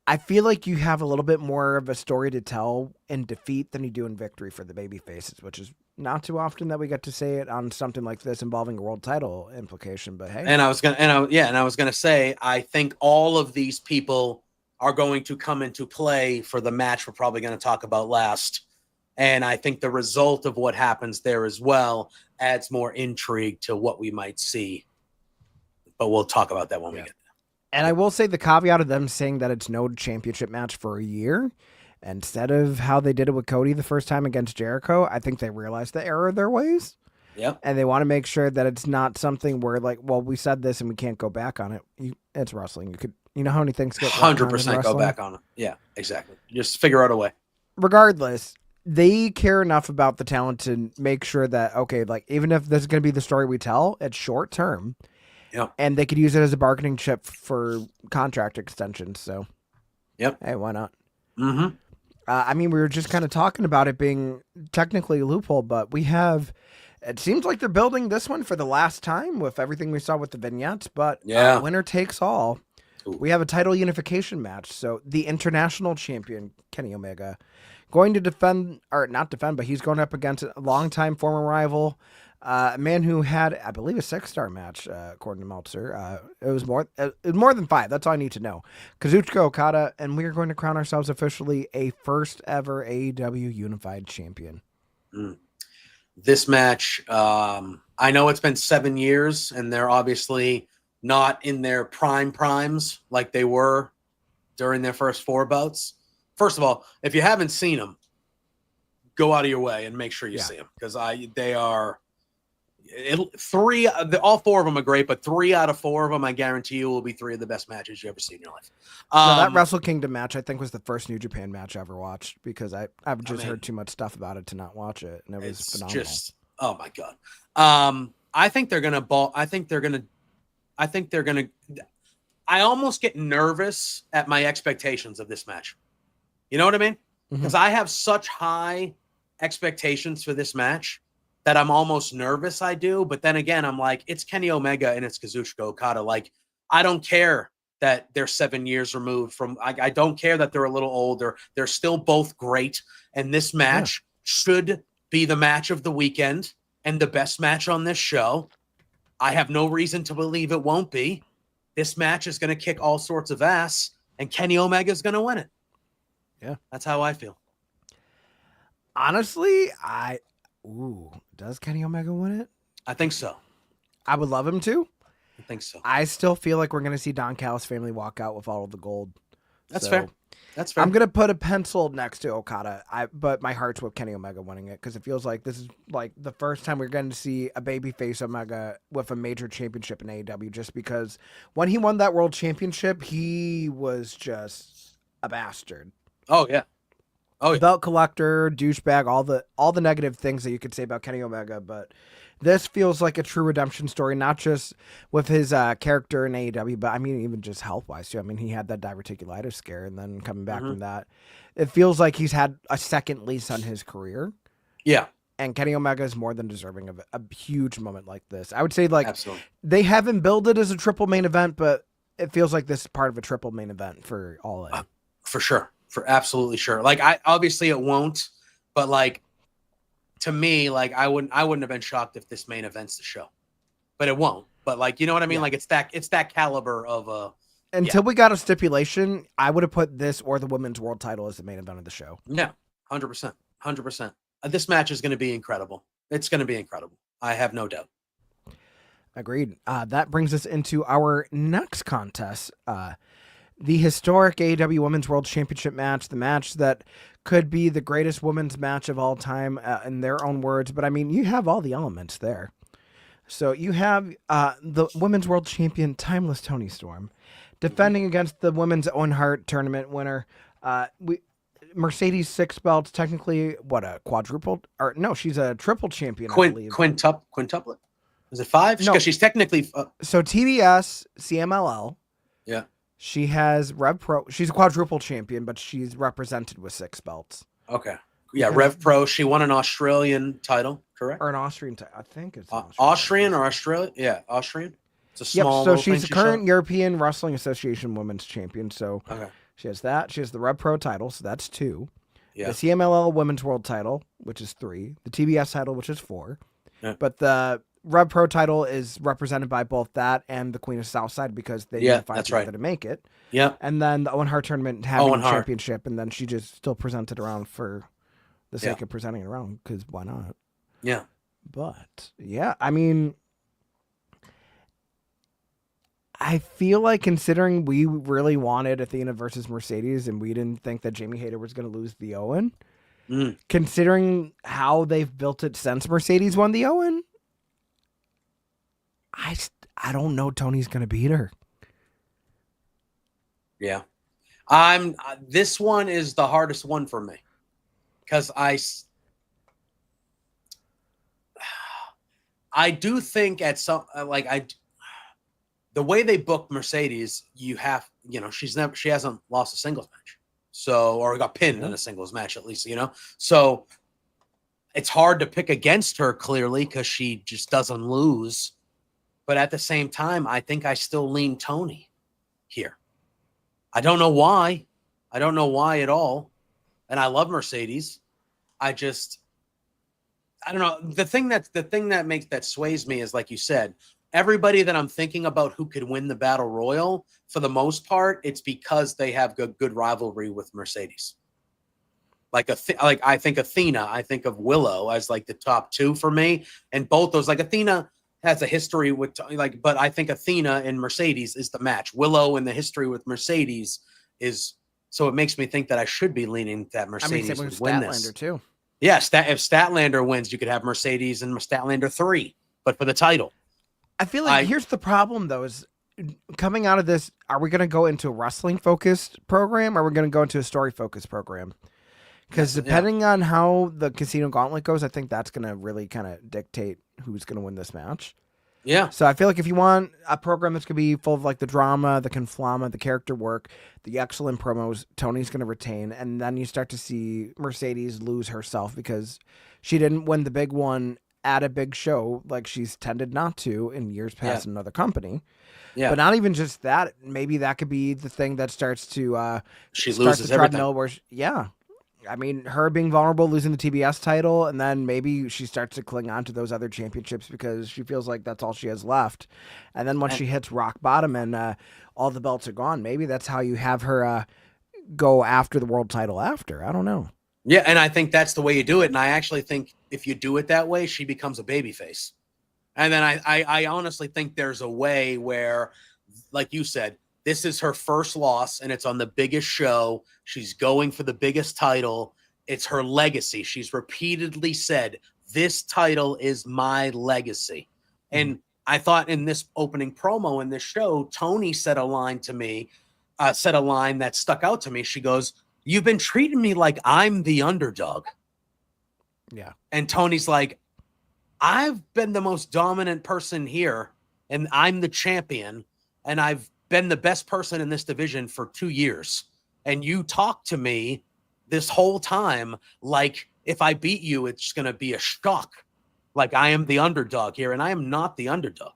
S1: I feel like you have a little bit more of a story to tell in defeat than you do in victory for the baby faces, which is not too often that we get to say it on something like this involving a world title implication. But hey,
S2: and I was gonna say, I think all of these people are going to come into play for the match we're probably going to talk about last. And I think the result of what happens there as well adds more intrigue to what we might see. But we'll talk about that when we get there.
S1: And I will say the caveat of them saying that it's no championship match for a year, instead of how they did it with Cody the first time against Jericho, I think they realized the error of their ways.
S2: Yep.
S1: And they want to make sure that it's not something where, like, well, we said this and we can't go back on it. It's wrestling. You know how many things get
S2: 100% go back on it. Yeah, exactly. Just figure out a way.
S1: Regardless, they care enough about the talent to make sure that, okay, like, even if this is going to be the story we tell, it's short term.
S2: Yeah.
S1: And they could use it as a bargaining chip for contract extensions. So,
S2: yep.
S1: Hey, why not?
S2: Mm-hmm.
S1: I mean, we were just kind of talking about it being technically a loophole, but it seems like they're building this one for the last time with everything we saw with the vignettes, but winner takes all. Ooh. We have a title unification match. So the international champion, Kenny Omega, going to defend, or not defend, but he's going up against a longtime former rival, a man who had, I believe, a 6-star match, according to Meltzer. It was more than 5. That's all I need to know. Kazuchika Okada, and we are going to crown ourselves officially a first ever AEW unified champion.
S2: This match, I know it's been 7 years, and they're obviously not in their primes like they were during their first 4 bouts. First of all, if you haven't seen them, go out of your way and make sure you see them, because they are all 4 of them are great, but 3 out of 4 of them, I guarantee you, will be 3 of the best matches you ever seen in your life.
S1: That Wrestle Kingdom match, I think, was the first New Japan match I ever watched, because I've just heard too much stuff about it to not watch it, and it was phenomenal.
S2: Oh my god. I think they're gonna I almost get nervous at my expectations of this match. You know what I mean? Because I have such high expectations for this match that I'm almost nervous I do. But then again, I'm like, it's Kenny Omega and it's Kazuchika Okada. Like, I don't care that they're 7 years removed from, I don't care that they're a little older. They're still both great. And this match should be the match of the weekend and the best match on this show. I have no reason to believe it won't be. This match is going to kick all sorts of ass, and Kenny Omega is going to win it.
S1: Yeah.
S2: That's how I feel.
S1: Honestly, does Kenny Omega win it?
S2: I think so.
S1: I would love him to.
S2: I think so.
S1: I still feel like we're going to see Don Callis family walk out with all of the gold.
S2: That's fair. That's fair.
S1: I'm going to put a pencil next to Okada, but my heart's with Kenny Omega winning it, because it feels like this is like the first time we're going to see a babyface Omega with a major championship in AEW, just because when he won that world championship, he was just a bastard.
S2: Oh, yeah. Oh, yeah.
S1: belt collector, douchebag, all the negative things that you could say about Kenny Omega, but this feels like a true redemption story, not just with his character in AEW, but I mean even just health wise too. I mean he had that diverticulitis scare, and then coming back
S2: Mhm.
S1: from that, it feels like he's had a second lease on his career.
S2: Yeah,
S1: And Kenny Omega is more than deserving of a huge moment like this. I would say like
S2: absolutely.
S1: they haven't billed it as a triple main event, but it feels like this is part of a triple main event for All In.
S2: For sure. For absolutely sure. Like I obviously it won't, but like to me, like I wouldn't have been shocked if this main events the show. But it won't. But like, you know what I mean?
S1: Yeah.
S2: Like it's that caliber of a
S1: Until we got a stipulation, I would have put this or the women's world title as the main event of the show.
S2: yeah, 100%. 100%. This match is going to be incredible. It's going to be incredible. I have no doubt.
S1: Agreed. That brings us into our next contest. The historic AEW Women's World Championship match, the match that could be the greatest women's match of all time in their own words. But I mean, you have all the elements there. So you have the Women's World Champion, Timeless Toni Storm, defending against the Women's Owen Hart tournament winner. Mercedes 6 belts, technically, what, a quadruple? Or no, she's a triple champion, I believe.
S2: Quintuplet? Is it 5?
S1: No.
S2: Because she's technically...
S1: So TBS, CMLL.
S2: Yeah.
S1: She has Rev Pro. She's a quadruple champion, but she's represented with 6 belts.
S2: Okay. Yeah,
S1: Because-
S2: Rev Pro. She won an Australian title, correct?
S1: Or an Austrian, I think it's
S2: Austrian or Australia? Yeah, Austrian. It's a small.
S1: So she's the current European Wrestling Association Women's Champion. So
S2: Okay.
S1: she has that. She has the Rev Pro title, so that's 2.
S2: Yeah.
S1: The CMLL Women's World title, which is 3. The TBS title, which is 4.
S2: Yeah.
S1: But the Rev Pro title is represented by both that and the Queen of Southside because they unified together to make it.
S2: Yeah.
S1: And then the Owen Hart tournament having
S2: Owen
S1: a
S2: Hart.
S1: championship, and then she just still presented around for the sake of presenting it around, because why not?
S2: Yeah.
S1: But yeah, I mean, I feel like considering we really wanted Athena versus Mercedes and we didn't think that Jamie Hayter was going to lose the Owen, considering how they've built it since Mercedes won the Owen, I don't know Tony's going to beat her.
S2: Yeah. This one is the hardest one for me because I do think at some the way they book Mercedes, she hasn't lost a singles match. So, or got pinned in a singles match at least, so it's hard to pick against her clearly because she just doesn't lose. But at the same time, I think I still lean Tony here. I don't know why. I don't know why at all. And I love Mercedes. I don't know. The thing that sways me is, like you said, everybody that I'm thinking about who could win the Battle Royal, for the most part, it's because they have good rivalry with Mercedes. Like I think Athena, I think of Willow as like the top 2 for me. And both those, like Athena has a history with but I think Athena and Mercedes is the match. Willow and the history with Mercedes is, so it makes me think that I should be leaning that Mercedes would win this.
S1: Too.
S2: Yeah, if Statlander wins, you could have Mercedes and Statlander 3, but for the title.
S1: I feel like here's the problem though, is coming out of this, are we going to go into a wrestling focused program or are we going to go into a story focused program? Because depending on how the Casino Gauntlet goes, I think that's going to really kind of dictate who's going to win this match.
S2: Yeah.
S1: So I feel like if you want a program that's going to be full of like the drama, the conflama, the character work, the excellent promos, Tony's going to retain. And then you start to see Mercedes lose herself because she didn't win the big one at a big show like she's tended not to in years past in another company. Yeah. But not even just that. Maybe that could be the thing that starts to
S2: she loses everything.
S1: Where I mean, her being vulnerable, losing the TBS title, and then maybe she starts to cling on to those other championships because she feels like that's all she has left. And then once she hits rock bottom and all the belts are gone, maybe that's how you have her go after the world title after. I don't know.
S2: Yeah, and I think that's the way you do it. And I actually think if you do it that way, she becomes a babyface. And then I honestly think there's a way where, like you said, this is her first loss, and it's on the biggest show. She's going for the biggest title. It's her legacy. She's repeatedly said, this title is my legacy. And I thought in this opening promo in this show, Tony said a line to me, said a line that stuck out to me. She goes, you've been treating me like I'm the underdog.
S1: Yeah.
S2: And Tony's like, I've been the most dominant person here, and I'm the champion, and I've been the best person in this division for 2 years. And you talk to me this whole time like if I beat you, it's going to be a shock. Like I am the underdog here, and I am not the underdog.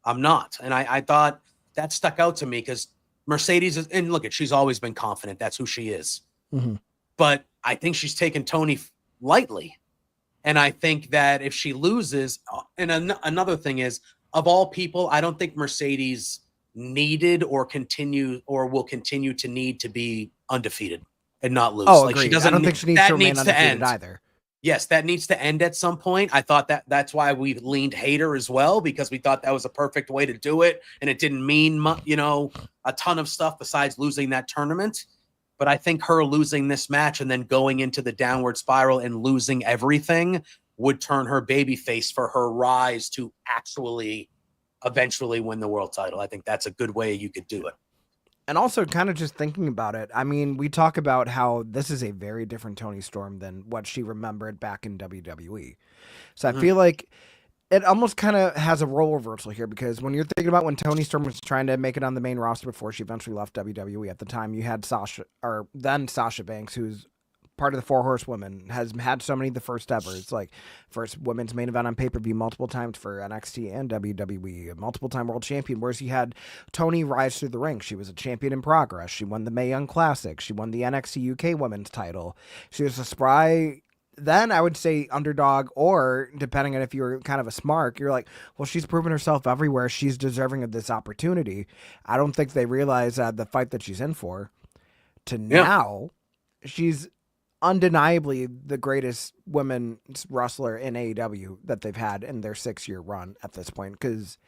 S2: I'm not. And I thought that stuck out to me because Mercedes is, and look, she's always been confident. That's who she is.
S1: Mm-hmm.
S2: But I think she's taken Tony lightly. And I think that if she loses, and another thing is, of all people, I don't think Mercedes needed or will continue to need to be undefeated and not lose.
S1: Oh,
S2: like
S1: agreed.
S2: she doesn't.
S1: I don't think she needs to remain undefeated either.
S2: Yes, that needs to end at some point. I thought that's why we leaned hater as well, because we thought that was a perfect way to do it, and it didn't mean a ton of stuff besides losing that tournament. But I think her losing this match and then going into the downward spiral and losing everything would turn her babyface for her rise to actually eventually win the world title. I think that's a good way you could do it.
S1: And also kind of just thinking about it, I mean, we talk about how this is a very different Toni Storm than what she remembered back in WWE. So I feel like it almost kind of has a role reversal here, because when you're thinking about when Toni Storm was trying to make it on the main roster before she eventually left WWE, at the time you had Sasha Banks, who's part of the Four Horsewomen, has had so many the first ever. It's like first women's main event on pay-per-view multiple times for NXT and WWE, a multiple time world champion, whereas you had Toni rise through the ranks. She was a champion in progress. She won the Mae Young Classic. She won the NXT UK women's title. She was a spry, then I would say underdog, or depending on if you're kind of a smart, you're like, well, she's proven herself everywhere. She's deserving of this opportunity. I don't think they realize the fight that she's in for. Now, she's undeniably the greatest women's wrestler in AEW that they've had in their 6-year run at this point. Because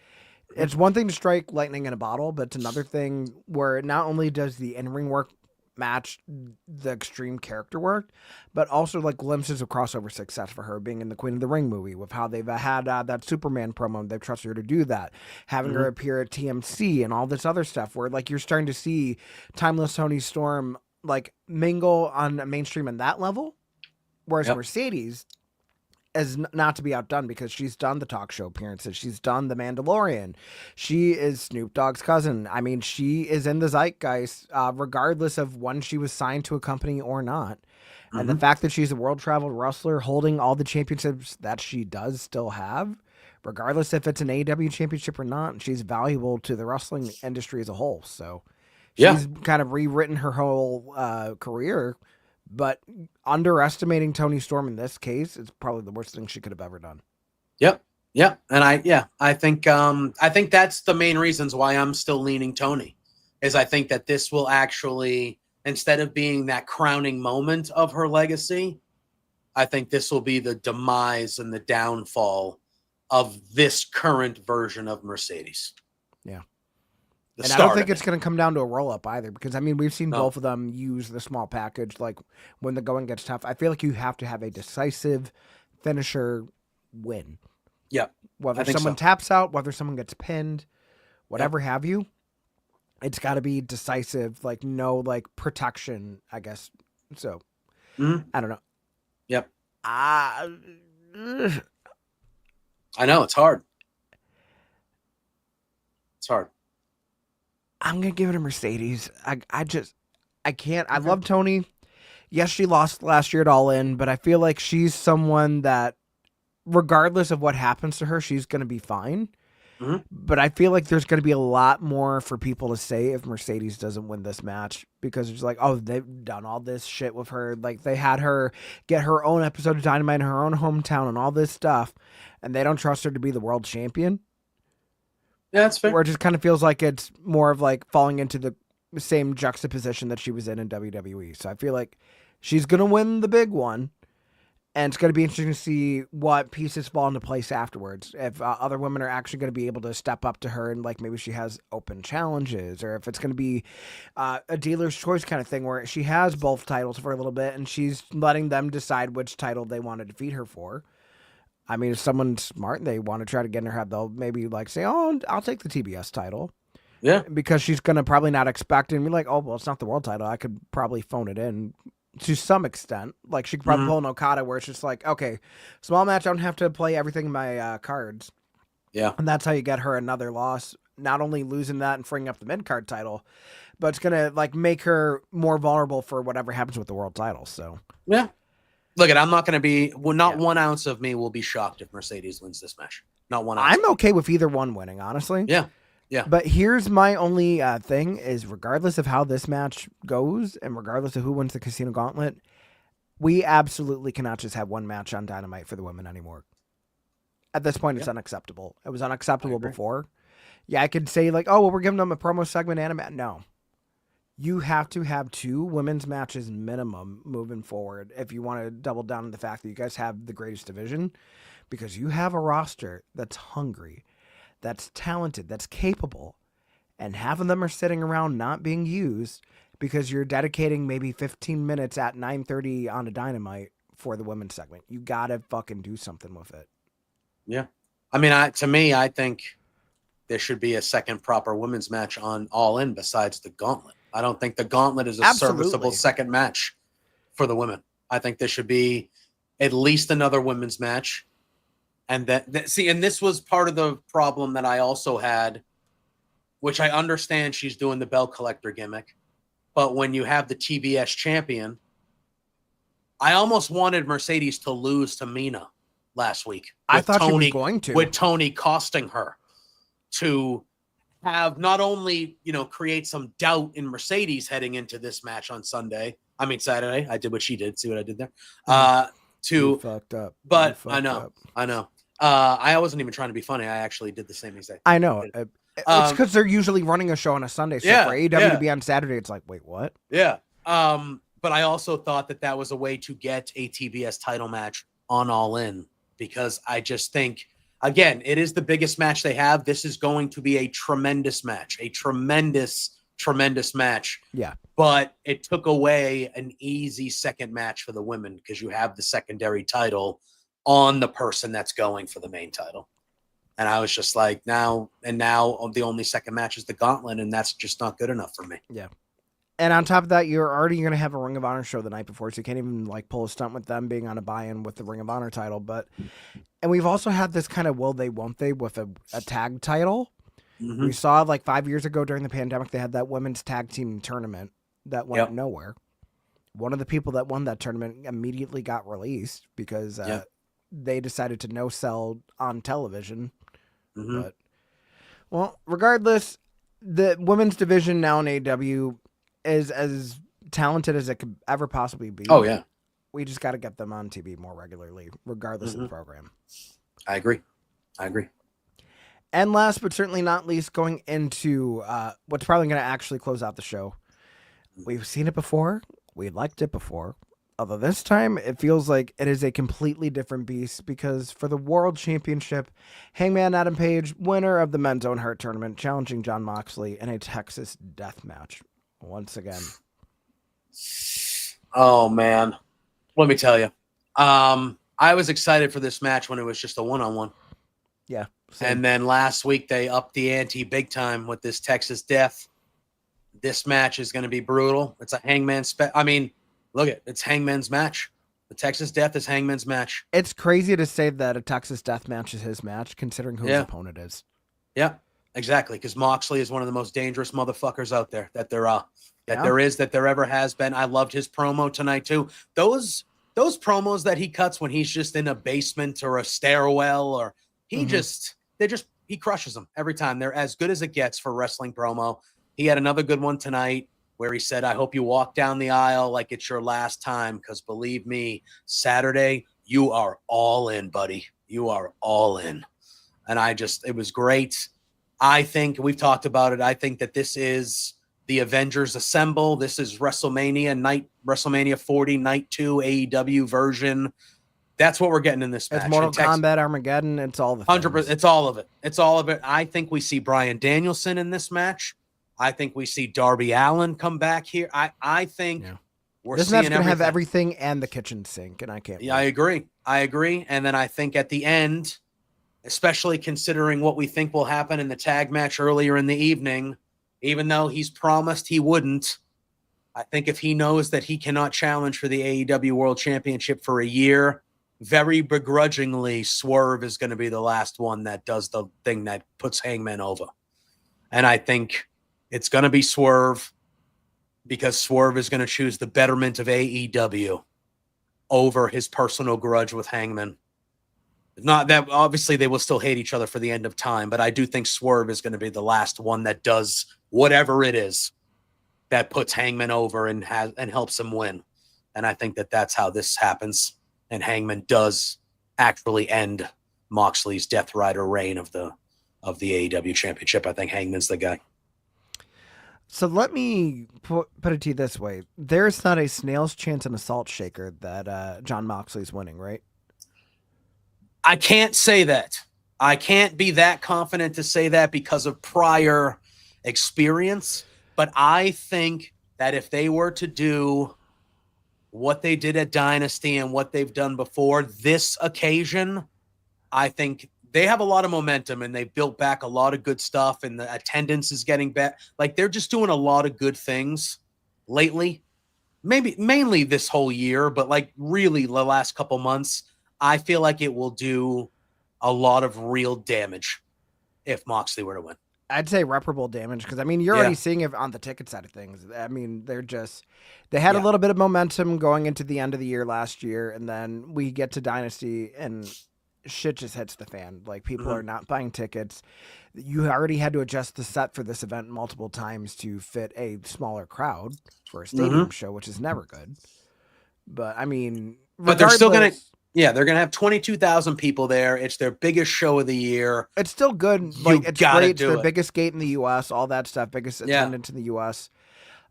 S1: it's one thing to strike lightning in a bottle, but it's another thing where not only does the in-ring work match the extreme character work, but also like glimpses of crossover success for her, being in the Queen of the Ring movie, with how they've had that Superman promo. They've trusted her to do that, having her appear at TMC and all this other stuff, where like you're starting to see timeless Toni Storm like mingle on mainstream in that level, whereas Mercedes is not to be outdone, because she's done the talk show appearances. She's done The Mandalorian. She is Snoop Dogg's cousin. I mean, she is in the zeitgeist, regardless of when she was signed to a company or not. And the fact that she's a world-traveled wrestler holding all the championships that she does still have, regardless if it's an AEW championship or not, she's valuable to the wrestling industry as a whole. So she's kind of rewritten her whole career. But underestimating Toni Storm in this case is probably the worst thing she could have ever done.
S2: Yep. And I think that's the main reasons why I'm still leaning Toni, is I think that this will actually, instead of being that crowning moment of her legacy, I think this will be the demise and the downfall of this current version of Mercedes.
S1: Yeah. And I don't think it's going to come down to a roll-up either, because, I mean, we've seen both of them use the small package, like, when the going gets tough. I feel like you have to have a decisive finisher win.
S2: Yeah.
S1: Whether someone taps out, whether someone gets pinned, whatever have you, it's got to be decisive, like, no, like, protection, I guess. So, I don't know.
S2: Yep.
S1: I
S2: know, it's hard. It's hard.
S1: I'm going to give it a Mercedes. I can't. I love Toni. Yes, she lost last year at All In, but I feel like she's someone that, regardless of what happens to her, she's going to be fine. But I feel like there's going to be a lot more for people to say if Mercedes doesn't win this match, because it's like, oh, they've done all this shit with her. Like, they had her get her own episode of Dynamite in her own hometown and all this stuff, and they don't trust her to be the world champion.
S2: Yeah, that's fair.
S1: Where it just kind of feels like it's more of like falling into the same juxtaposition that she was in WWE. So I feel like she's going to win the big one, and it's going to be interesting to see what pieces fall into place afterwards. If other women are actually going to be able to step up to her, and like maybe she has open challenges, or if it's going to be a dealer's choice kind of thing where she has both titles for a little bit and she's letting them decide which title they want to defeat her for. I mean, if someone's smart and they want to try to get in her head, they'll maybe like say, oh, I'll take the TBS title.
S2: Yeah.
S1: Because she's going to probably not expect it and be like, oh, well, it's not the world title. I could probably phone it in to some extent. Like, she could probably pull an Okada where it's just like, okay, small match, I don't have to play everything in my cards.
S2: Yeah.
S1: And that's how you get her another loss. Not only losing that and freeing up the mid-card title, but it's going to, like, make her more vulnerable for whatever happens with the world title. So,
S2: yeah. Look, I'm not going to be, not 1 ounce of me will be shocked if Mercedes wins this match. Not 1 ounce.
S1: I'm okay with either one winning, honestly.
S2: Yeah. Yeah.
S1: But here's my only thing is, regardless of how this match goes and regardless of who wins the Casino Gauntlet, we absolutely cannot just have one match on Dynamite for the women anymore. At this point, it's unacceptable. It was unacceptable before. Yeah, I could say like, oh, well, we're giving them a promo segment and a match. No. You have to have 2 women's matches minimum moving forward if you want to double down on the fact that you guys have the greatest division, because you have a roster that's hungry, that's talented, that's capable, and half of them are sitting around not being used because you're dedicating maybe 15 minutes at 9:30 on a Dynamite for the women's segment. You gotta fucking do something with it.
S2: Yeah. I mean, to me, I think there should be a second proper women's match on All In besides the Gauntlet. I don't think the Gauntlet is a serviceable second match for the women. I think there should be at least another women's match. And and this was part of the problem that I also had, which I understand she's doing the belt collector gimmick. But when you have the TBS champion, I almost wanted Mercedes to lose to Mina last week.
S1: I thought she was going to.
S2: With Tony costing her, to have not only, create some doubt in Mercedes heading into this match on Saturday. I did what she did. See what I did there?
S1: You fucked up.
S2: But I know. I wasn't even trying to be funny. I actually did the same exact thing.
S1: I know. It's because they're usually running a show on a Sunday. So for AEW to be on Saturday, it's like, wait, what?
S2: Yeah. But I also thought that was a way to get a TBS title match on All In, because I just think, again, it is the biggest match they have. This is going to be a tremendous match, a tremendous match.
S1: Yeah.
S2: But it took away an easy second match for the women because you have the secondary title on the person that's going for the main title. And I was just like, now the only second match is the Gauntlet, and that's just not good enough for me.
S1: Yeah. And on top of that, you're already going to have a Ring of Honor show the night before, so you can't even like pull a stunt with them being on a buy-in with the Ring of Honor title. And we've also had this kind of will they, won't they with a tag title. Mm-hmm. We saw like 5 years ago during the pandemic, they had that women's tag team tournament that went nowhere. One of the people that won that tournament immediately got released because they decided to no sell on television. Mm-hmm. But, well, regardless, the women's division now in AEW is as talented as it could ever possibly be.
S2: Oh, yeah.
S1: We just got to get them on TV more regularly, regardless of the program.
S2: I agree.
S1: And last but certainly not least, going into what's probably going to actually close out the show. We've seen it before. We liked it before. Although this time it feels like it is a completely different beast, because for the World Championship, Hangman Adam Page, winner of the Men's Own Heart Tournament, challenging Jon Moxley in a Texas death match once again.
S2: Oh, man. Let me tell you. I was excited for this match when it was just a one-on-one.
S1: Yeah.
S2: Same. And then last week they upped the ante big time with this Texas death. This match is going to be brutal. It's a Hangman it's Hangman's match. The Texas death is Hangman's match.
S1: It's crazy to say that a Texas death match is his match, considering who his opponent is.
S2: Yeah, exactly. Because Moxley is one of the most dangerous motherfuckers out there that there ever has been. I loved his promo tonight too. Those promos that he cuts when he's just in a basement or a stairwell, or he crushes them every time. They're as good as it gets for wrestling promo. He had another good one tonight where he said, I hope you walk down the aisle like it's your last time, because believe me, Saturday, you are all in, buddy. You are all in. And it was great. I think we've talked about it. I think that this is the Avengers Assemble. This is WrestleMania 40, Night 2, AEW version. That's what we're getting in this match.
S1: It's Mortal Kombat, Armageddon. It's all the
S2: 100%. It's all of it. It's all of it. I think we see Bryan Danielson in this match. I think we see Darby Allin come back here. I think we're
S1: this
S2: seeing
S1: match gonna have everything and the kitchen sink, and I can't.
S2: Yeah, wait. I agree. And then I think at the end, especially considering what we think will happen in the tag match earlier in the evening, even though he's promised he wouldn't. I think if he knows that he cannot challenge for the AEW World Championship for a year, very begrudgingly, Swerve is going to be the last one that does the thing that puts Hangman over. And I think it's going to be Swerve, because Swerve is going to choose the betterment of AEW over his personal grudge with Hangman. Not that, obviously, they will still hate each other for the end of time, but I do think Swerve is going to be the last one that does whatever it is that puts Hangman over and helps him win. And I think that that's how this happens. And Hangman does actually end Moxley's Death Rider reign of the AEW Championship. I think Hangman's the guy.
S1: So let me put it to you this way. There's not a snail's chance in a salt shaker that John Moxley's winning, right?
S2: I can't say that. I can't be that confident to say that because of prior experience. But I think that if they were to do what they did at Dynasty and what they've done before, this occasion, I think they have a lot of momentum and they've built back a lot of good stuff, and the attendance is getting back. Like, they're just doing a lot of good things lately, maybe mainly this whole year, but like really the last couple months. I feel like it will do a lot of real damage if Moxley were to win.
S1: I'd say reparable damage, because I mean, you're already seeing it on the ticket side of things. I mean, they had a little bit of momentum going into the end of the year last year, and then we get to Dynasty and shit just hits the fan. Like, people are not buying tickets. You already had to adjust the set for this event multiple times to fit a smaller crowd for a stadium show, which is never good. But I mean,
S2: but they're still going to. Yeah, they're going to have 22,000 people there. It's their biggest show of the year.
S1: It's still good. Like, it's great. It's their biggest gate in the U.S., all that stuff, biggest attendance in the U.S.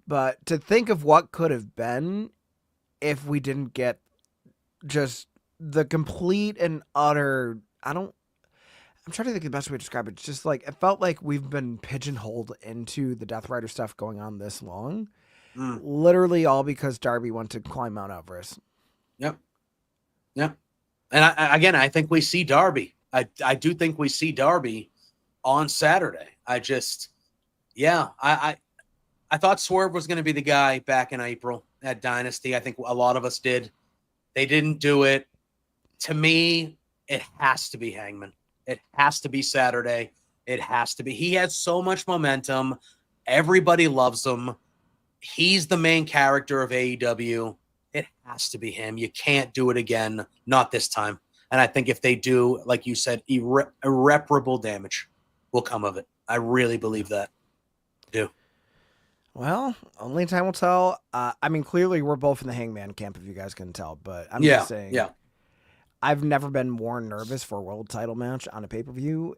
S1: But to think of what could have been if we didn't get just the complete and utter, I'm trying to think of the best way to describe it. It's just like, it felt like we've been pigeonholed into the Death Rider stuff going on this long. Literally all because Darby went to climb Mount Everest. Yep.
S2: Yeah. And I think we see Darby. I do think we see Darby on Saturday. I thought Swerve was going to be the guy back in April at Dynasty. I think a lot of us did. They didn't do it. To me, it has to be Hangman. It has to be Saturday. It has to be. He has so much momentum. Everybody loves him. He's the main character of AEW. It has to be him. You can't do it again. Not this time. And I think if they do, like you said, irreparable damage will come of it. I really believe that. I do.
S1: Well, only time will tell. I mean, clearly we're both in the Hangman camp, if you guys can tell. But I'm just saying, I've never been more nervous for a world title match on a pay-per-view,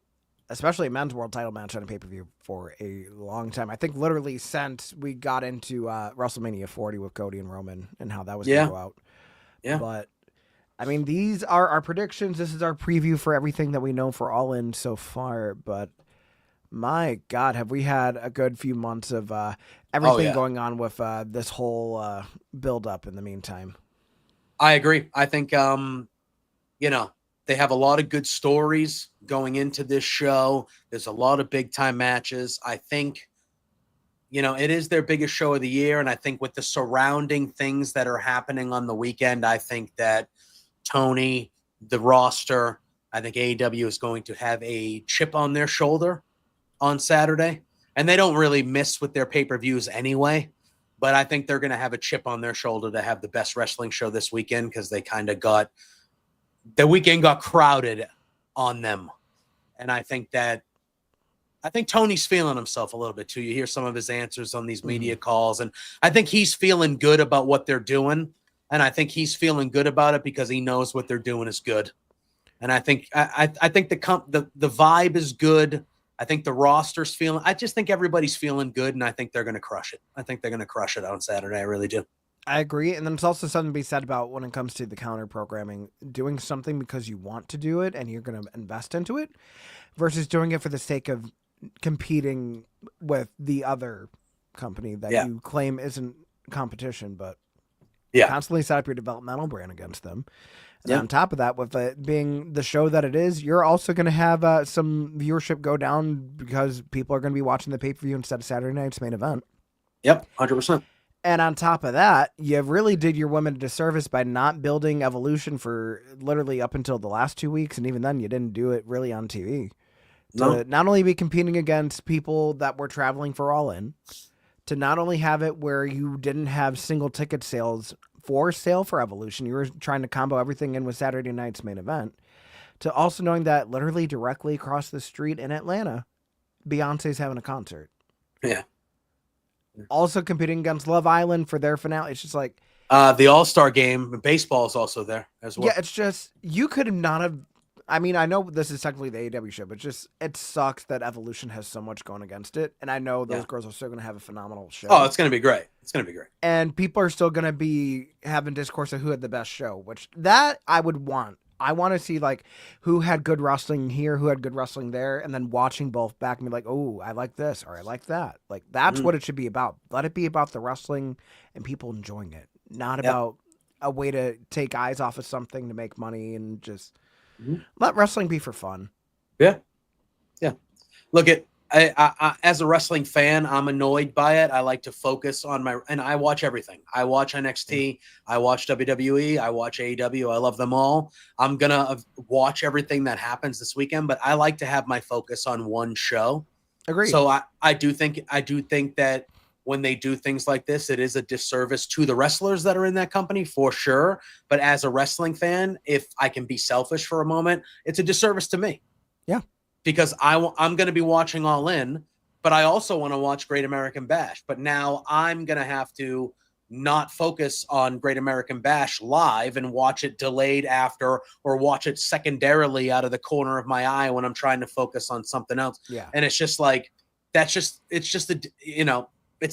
S1: especially a men's world title match on a pay-per-view, for a long time. I think literally since we got into WrestleMania 40 with Cody and Roman and how that was going to go out. Yeah. But, I mean, these are our predictions. This is our preview for everything that we know for All In so far. But, my God, have we had a good few months of everything going on with this whole build-up in the meantime.
S2: I agree. I think, they have a lot of good stories going into this show. There's a lot of big time matches. I think, it is their biggest show of the year. And I think with the surrounding things that are happening on the weekend, I think that Tony, the roster, I think AEW is going to have a chip on their shoulder on Saturday. And they don't really miss with their pay-per-views anyway. But I think they're going to have a chip on their shoulder to have the best wrestling show this weekend, because they kind of the weekend got crowded on them. And I think Tony's feeling himself a little bit too. You hear some of his answers on these media calls, and I think he's feeling good about what they're doing. And I think he's feeling good about it because he knows what they're doing is good. And I think the vibe is good. I think the roster's I just think everybody's feeling good, and I think they're going to crush it. I think they're going to crush it on Saturday. I really do.
S1: I agree. And then it's also something to be said about when it comes to the counter programming, doing something because you want to do it and you're going to invest into it versus doing it for the sake of competing with the other company that you claim isn't competition, but constantly set up your developmental brand against them. And on top of that, with it being the show that it is, you're also going to have some viewership go down because people are going to be watching the pay-per-view instead of Saturday night's main event.
S2: Yep, 100%.
S1: And on top of that, you really did your women a disservice by not building Evolution for literally up until the last 2 weeks. And even then, you didn't do it really on TV. To not only be competing against people that were traveling for All In, to not only have it where you didn't have single ticket sales for sale for Evolution, you were trying to combo everything in with Saturday night's main event, to also knowing that literally directly across the street in Atlanta, Beyonce's having a concert.
S2: Yeah.
S1: Also competing against Love Island for their finale. It's just like
S2: the All-Star game, baseball is also there as well.
S1: Yeah, it's just you could not have. I mean, I know this is technically the AEW show, but it sucks that Evolution has so much going against it. And I know those girls are still going to have a phenomenal show.
S2: Oh, it's going to be great. It's going to be great.
S1: And people are still going to be having discourse of who had the best show, which that I would want. I want to see like who had good wrestling here, who had good wrestling there, and then watching both back and be like, oh, I like this or I like that. Like that's what it should be about. Let it be about the wrestling and people enjoying it, not about a way to take eyes off of something to make money and just let wrestling be for fun.
S2: Yeah. Yeah. Look at I as a wrestling fan, I'm annoyed by it. I like to focus on and I watch everything. I watch NXT, I watch WWE, I watch AEW. I love them all. I'm going to watch everything that happens this weekend, but I like to have my focus on one show.
S1: Agreed.
S2: So I do think that when they do things like this, it is a disservice to the wrestlers that are in that company for sure. But as a wrestling fan, if I can be selfish for a moment, it's a disservice to me.
S1: Yeah.
S2: Because I'm going to be watching All In, but I also want to watch Great American Bash. But now I'm going to have to not focus on Great American Bash live and watch it delayed after or watch it secondarily out of the corner of my eye when I'm trying to focus on something else.
S1: Yeah.
S2: And it's just like, it's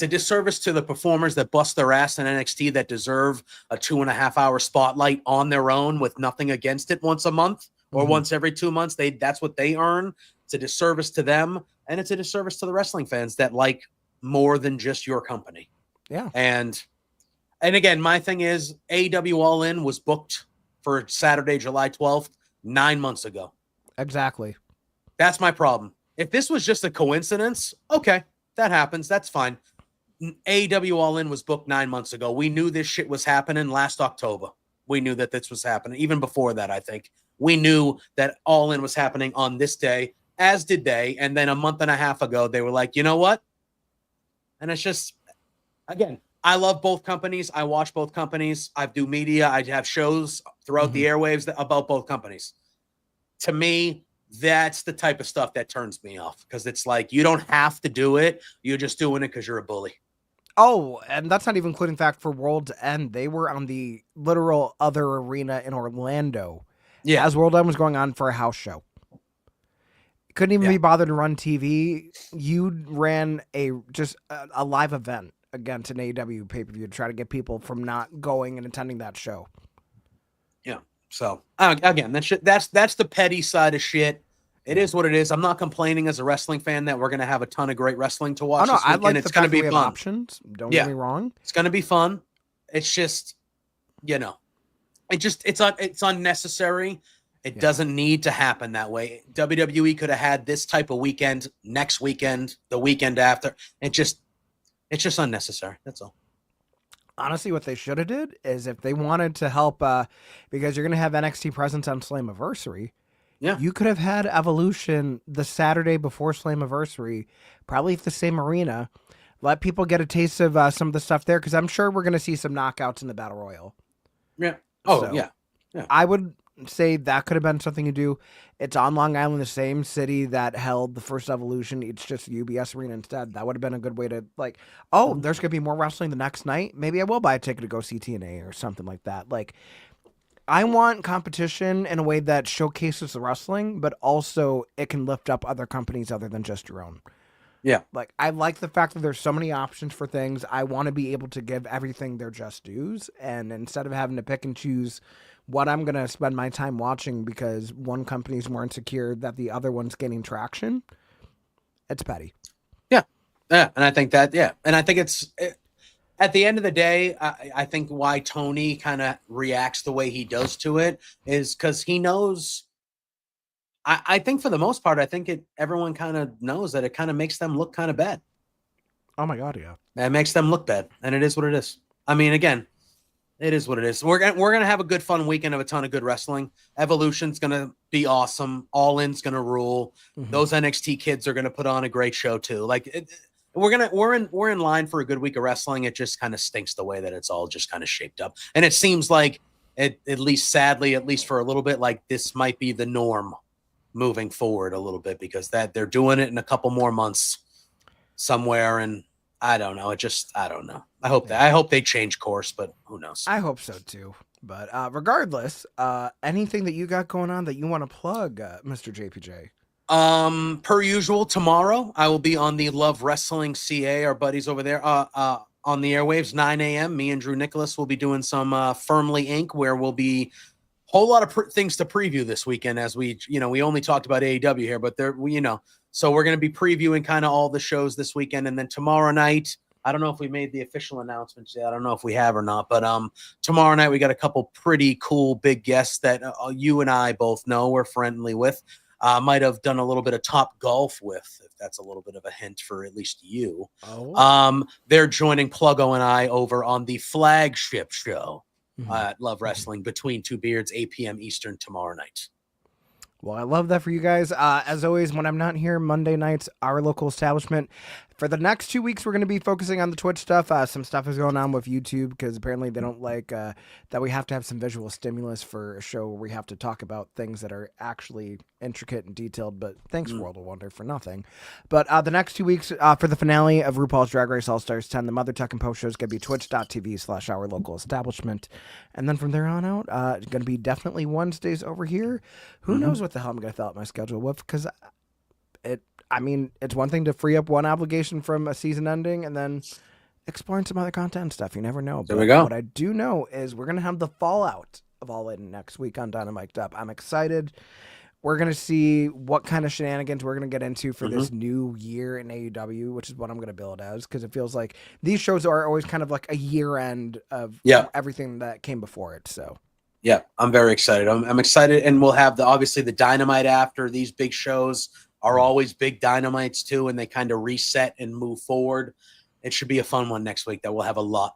S2: a disservice to the performers that bust their ass in NXT that deserve a 2.5 hour spotlight on their own with nothing against it once a month. Or once every 2 months, that's what they earn. It's a disservice to them, and it's a disservice to the wrestling fans that like more than just your company.
S1: Yeah.
S2: And again, my thing is AEW All In was booked for Saturday, July 12th, 9 months ago.
S1: Exactly.
S2: That's my problem. If this was just a coincidence, okay, that happens. That's fine. AEW All In was booked 9 months ago. We knew this shit was happening last October. We knew that this was happening. Even before that, I think. We knew that All In was happening on this day, as did they. And then a month and a half ago, they were like, you know what? And it's just, again, I love both companies. I watch both companies. I do media. I have shows throughout the airwaves about both companies. To me, that's the type of stuff that turns me off because it's like, you don't have to do it. You're just doing it because you're a bully.
S1: Oh, and that's not even including fact for World's End. They were on the literal other arena in Orlando. Yeah, as World End was going on for a house show. Couldn't even be bothered to run TV. You ran a live event against an AEW pay-per-view to try to get people from not going and attending that show. Yeah.
S2: So again, that's the petty side of shit. It is what it is. I'm not complaining as a wrestling fan that we're going to have a ton of great wrestling to watch.
S1: Oh, no,
S2: this weekend.
S1: I like
S2: It's
S1: the
S2: going to
S1: fact
S2: be
S1: that we
S2: fun.
S1: have options. Don't get me wrong.
S2: It's going to be fun. It's just, it's unnecessary. It doesn't need to happen that way. WWE could have had this type of weekend next weekend, the weekend after. It's just unnecessary. That's all.
S1: Honestly, what they should have did is if they wanted to help, because you're going to have NXT presence on Slammiversary.
S2: Yeah.
S1: You could have had Evolution the Saturday before Slammiversary, probably at the same arena. Let people get a taste of some of the stuff there, because I'm sure we're going to see some knockouts in the Battle Royal.
S2: Yeah. Oh,
S1: so,
S2: yeah.
S1: I would say that could have been something to do. It's on Long Island, the same city that held the first Evolution. It's just UBS Arena instead. That would have been a good way to, like, there's going to be more wrestling the next night. Maybe I will buy a ticket to go see TNA or something like that. Like, I want competition in a way that showcases the wrestling, but also it can lift up other companies other than just your own.
S2: Yeah.
S1: Like, I like the fact that there's so many options for things. I want to be able to give everything their just dues. And instead of having to pick and choose what I'm going to spend my time watching because one company's more insecure that the other one's gaining traction, it's petty.
S2: Yeah. Yeah. And I think that, and I think at the end of the day, I think why Tony kind of reacts the way he does to it is because he knows. I think for the most part, I think everyone kind of knows that it kind of makes them look kind of bad.
S1: Oh my God, yeah.
S2: It makes them look bad, and it is what it is. I mean, again, it is what it is. We're gonna have a good, fun weekend of a ton of good wrestling. Evolution's gonna be awesome. All In's gonna rule.
S1: Mm-hmm.
S2: Those NXT kids are gonna put on a great show too. Like we're in line for a good week of wrestling. It just kind of stinks the way that it's all just kind of shaped up, and it seems like at least sadly, at least for a little bit, like this might be the norm moving forward a little bit because that they're doing it in a couple more months somewhere, and I don't know. I don't know. I hope they change course, but who knows?
S1: I hope so too. But regardless, anything that you got going on that you want to plug, Mr. JPJ?
S2: Per usual, tomorrow I will be on the Love Wrestling CA, our buddies over there, on the airwaves, 9 a.m. Me and Drew Nicholas will be doing some Firmly Inc., where we'll be whole lot of things to preview this weekend, as we only talked about AEW here, but so we're going to be previewing kind of all the shows this weekend. And then tomorrow night, I don't know if we made the official announcements yet. I don't know if we have or not, but tomorrow night we got a couple pretty cool big guests that you and I both know we're friendly with. Might have done a little bit of Top Golf with, if that's a little bit of a hint for at least you.
S1: Oh.
S2: They're joining Pluggo and I over on the flagship show. Love Wrestling, Between Two Beards, 8 p.m. Eastern tomorrow night.
S1: Well, I love that for you guys. As always, when I'm not here, Monday nights, our local establishment. For the next 2 weeks, we're going to be focusing on the Twitch stuff. Some stuff is going on with YouTube because apparently they don't like that we have to have some visual stimulus for a show where we have to talk about things that are actually intricate and detailed. But thanks, World of Wonder, for nothing. But the next 2 weeks for the finale of RuPaul's Drag Race All-Stars 10, the Mother Tuck and Post show is going to be twitch.tv/our local establishment. And then from there on out, it's going to be definitely Wednesdays over here. Who knows what the hell I'm going to fill out my schedule with, because it's one thing to free up one obligation from a season ending and then exploring some other content and stuff. You never know.
S2: There we go.
S1: What I do know is we're going to have the fallout of All In next week on DynaMic'd Up. I'm excited. We're going to see what kind of shenanigans we're going to get into for this new year in AEW, which is what I'm going to bill it as, because it feels like these shows are always kind of like a year end of everything that came before it. So.
S2: Yeah, I'm very excited. I'm excited, and we'll have obviously the Dynamite after these big shows are always big Dynamites too, and they kind of reset and move forward. It should be a fun one next week that we'll have a lot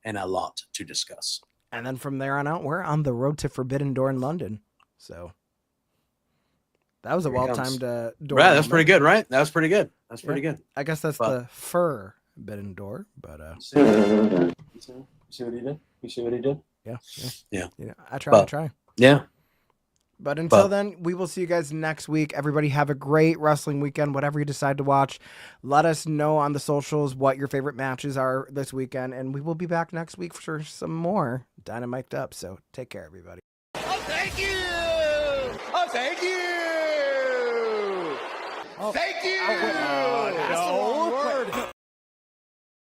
S2: to discuss.
S1: And then from there on out, we're on the road to Forbidden Door in London. So that was a well-timed door.
S2: Right, that's pretty good, right? That was pretty good. That's pretty good.
S1: I guess that's the Forbidden Door, but
S2: see what he did? You see what he did?
S1: Yeah. I try.
S2: Yeah.
S1: But until then, we will see you guys next week. Everybody have a great wrestling weekend, whatever you decide to watch. Let us know on the socials what your favorite matches are this weekend, and we will be back next week for some more DynaMic'd Up. So take care, everybody.
S3: Oh, thank you! Oh, thank you! Thank you!
S1: That's the wrong word.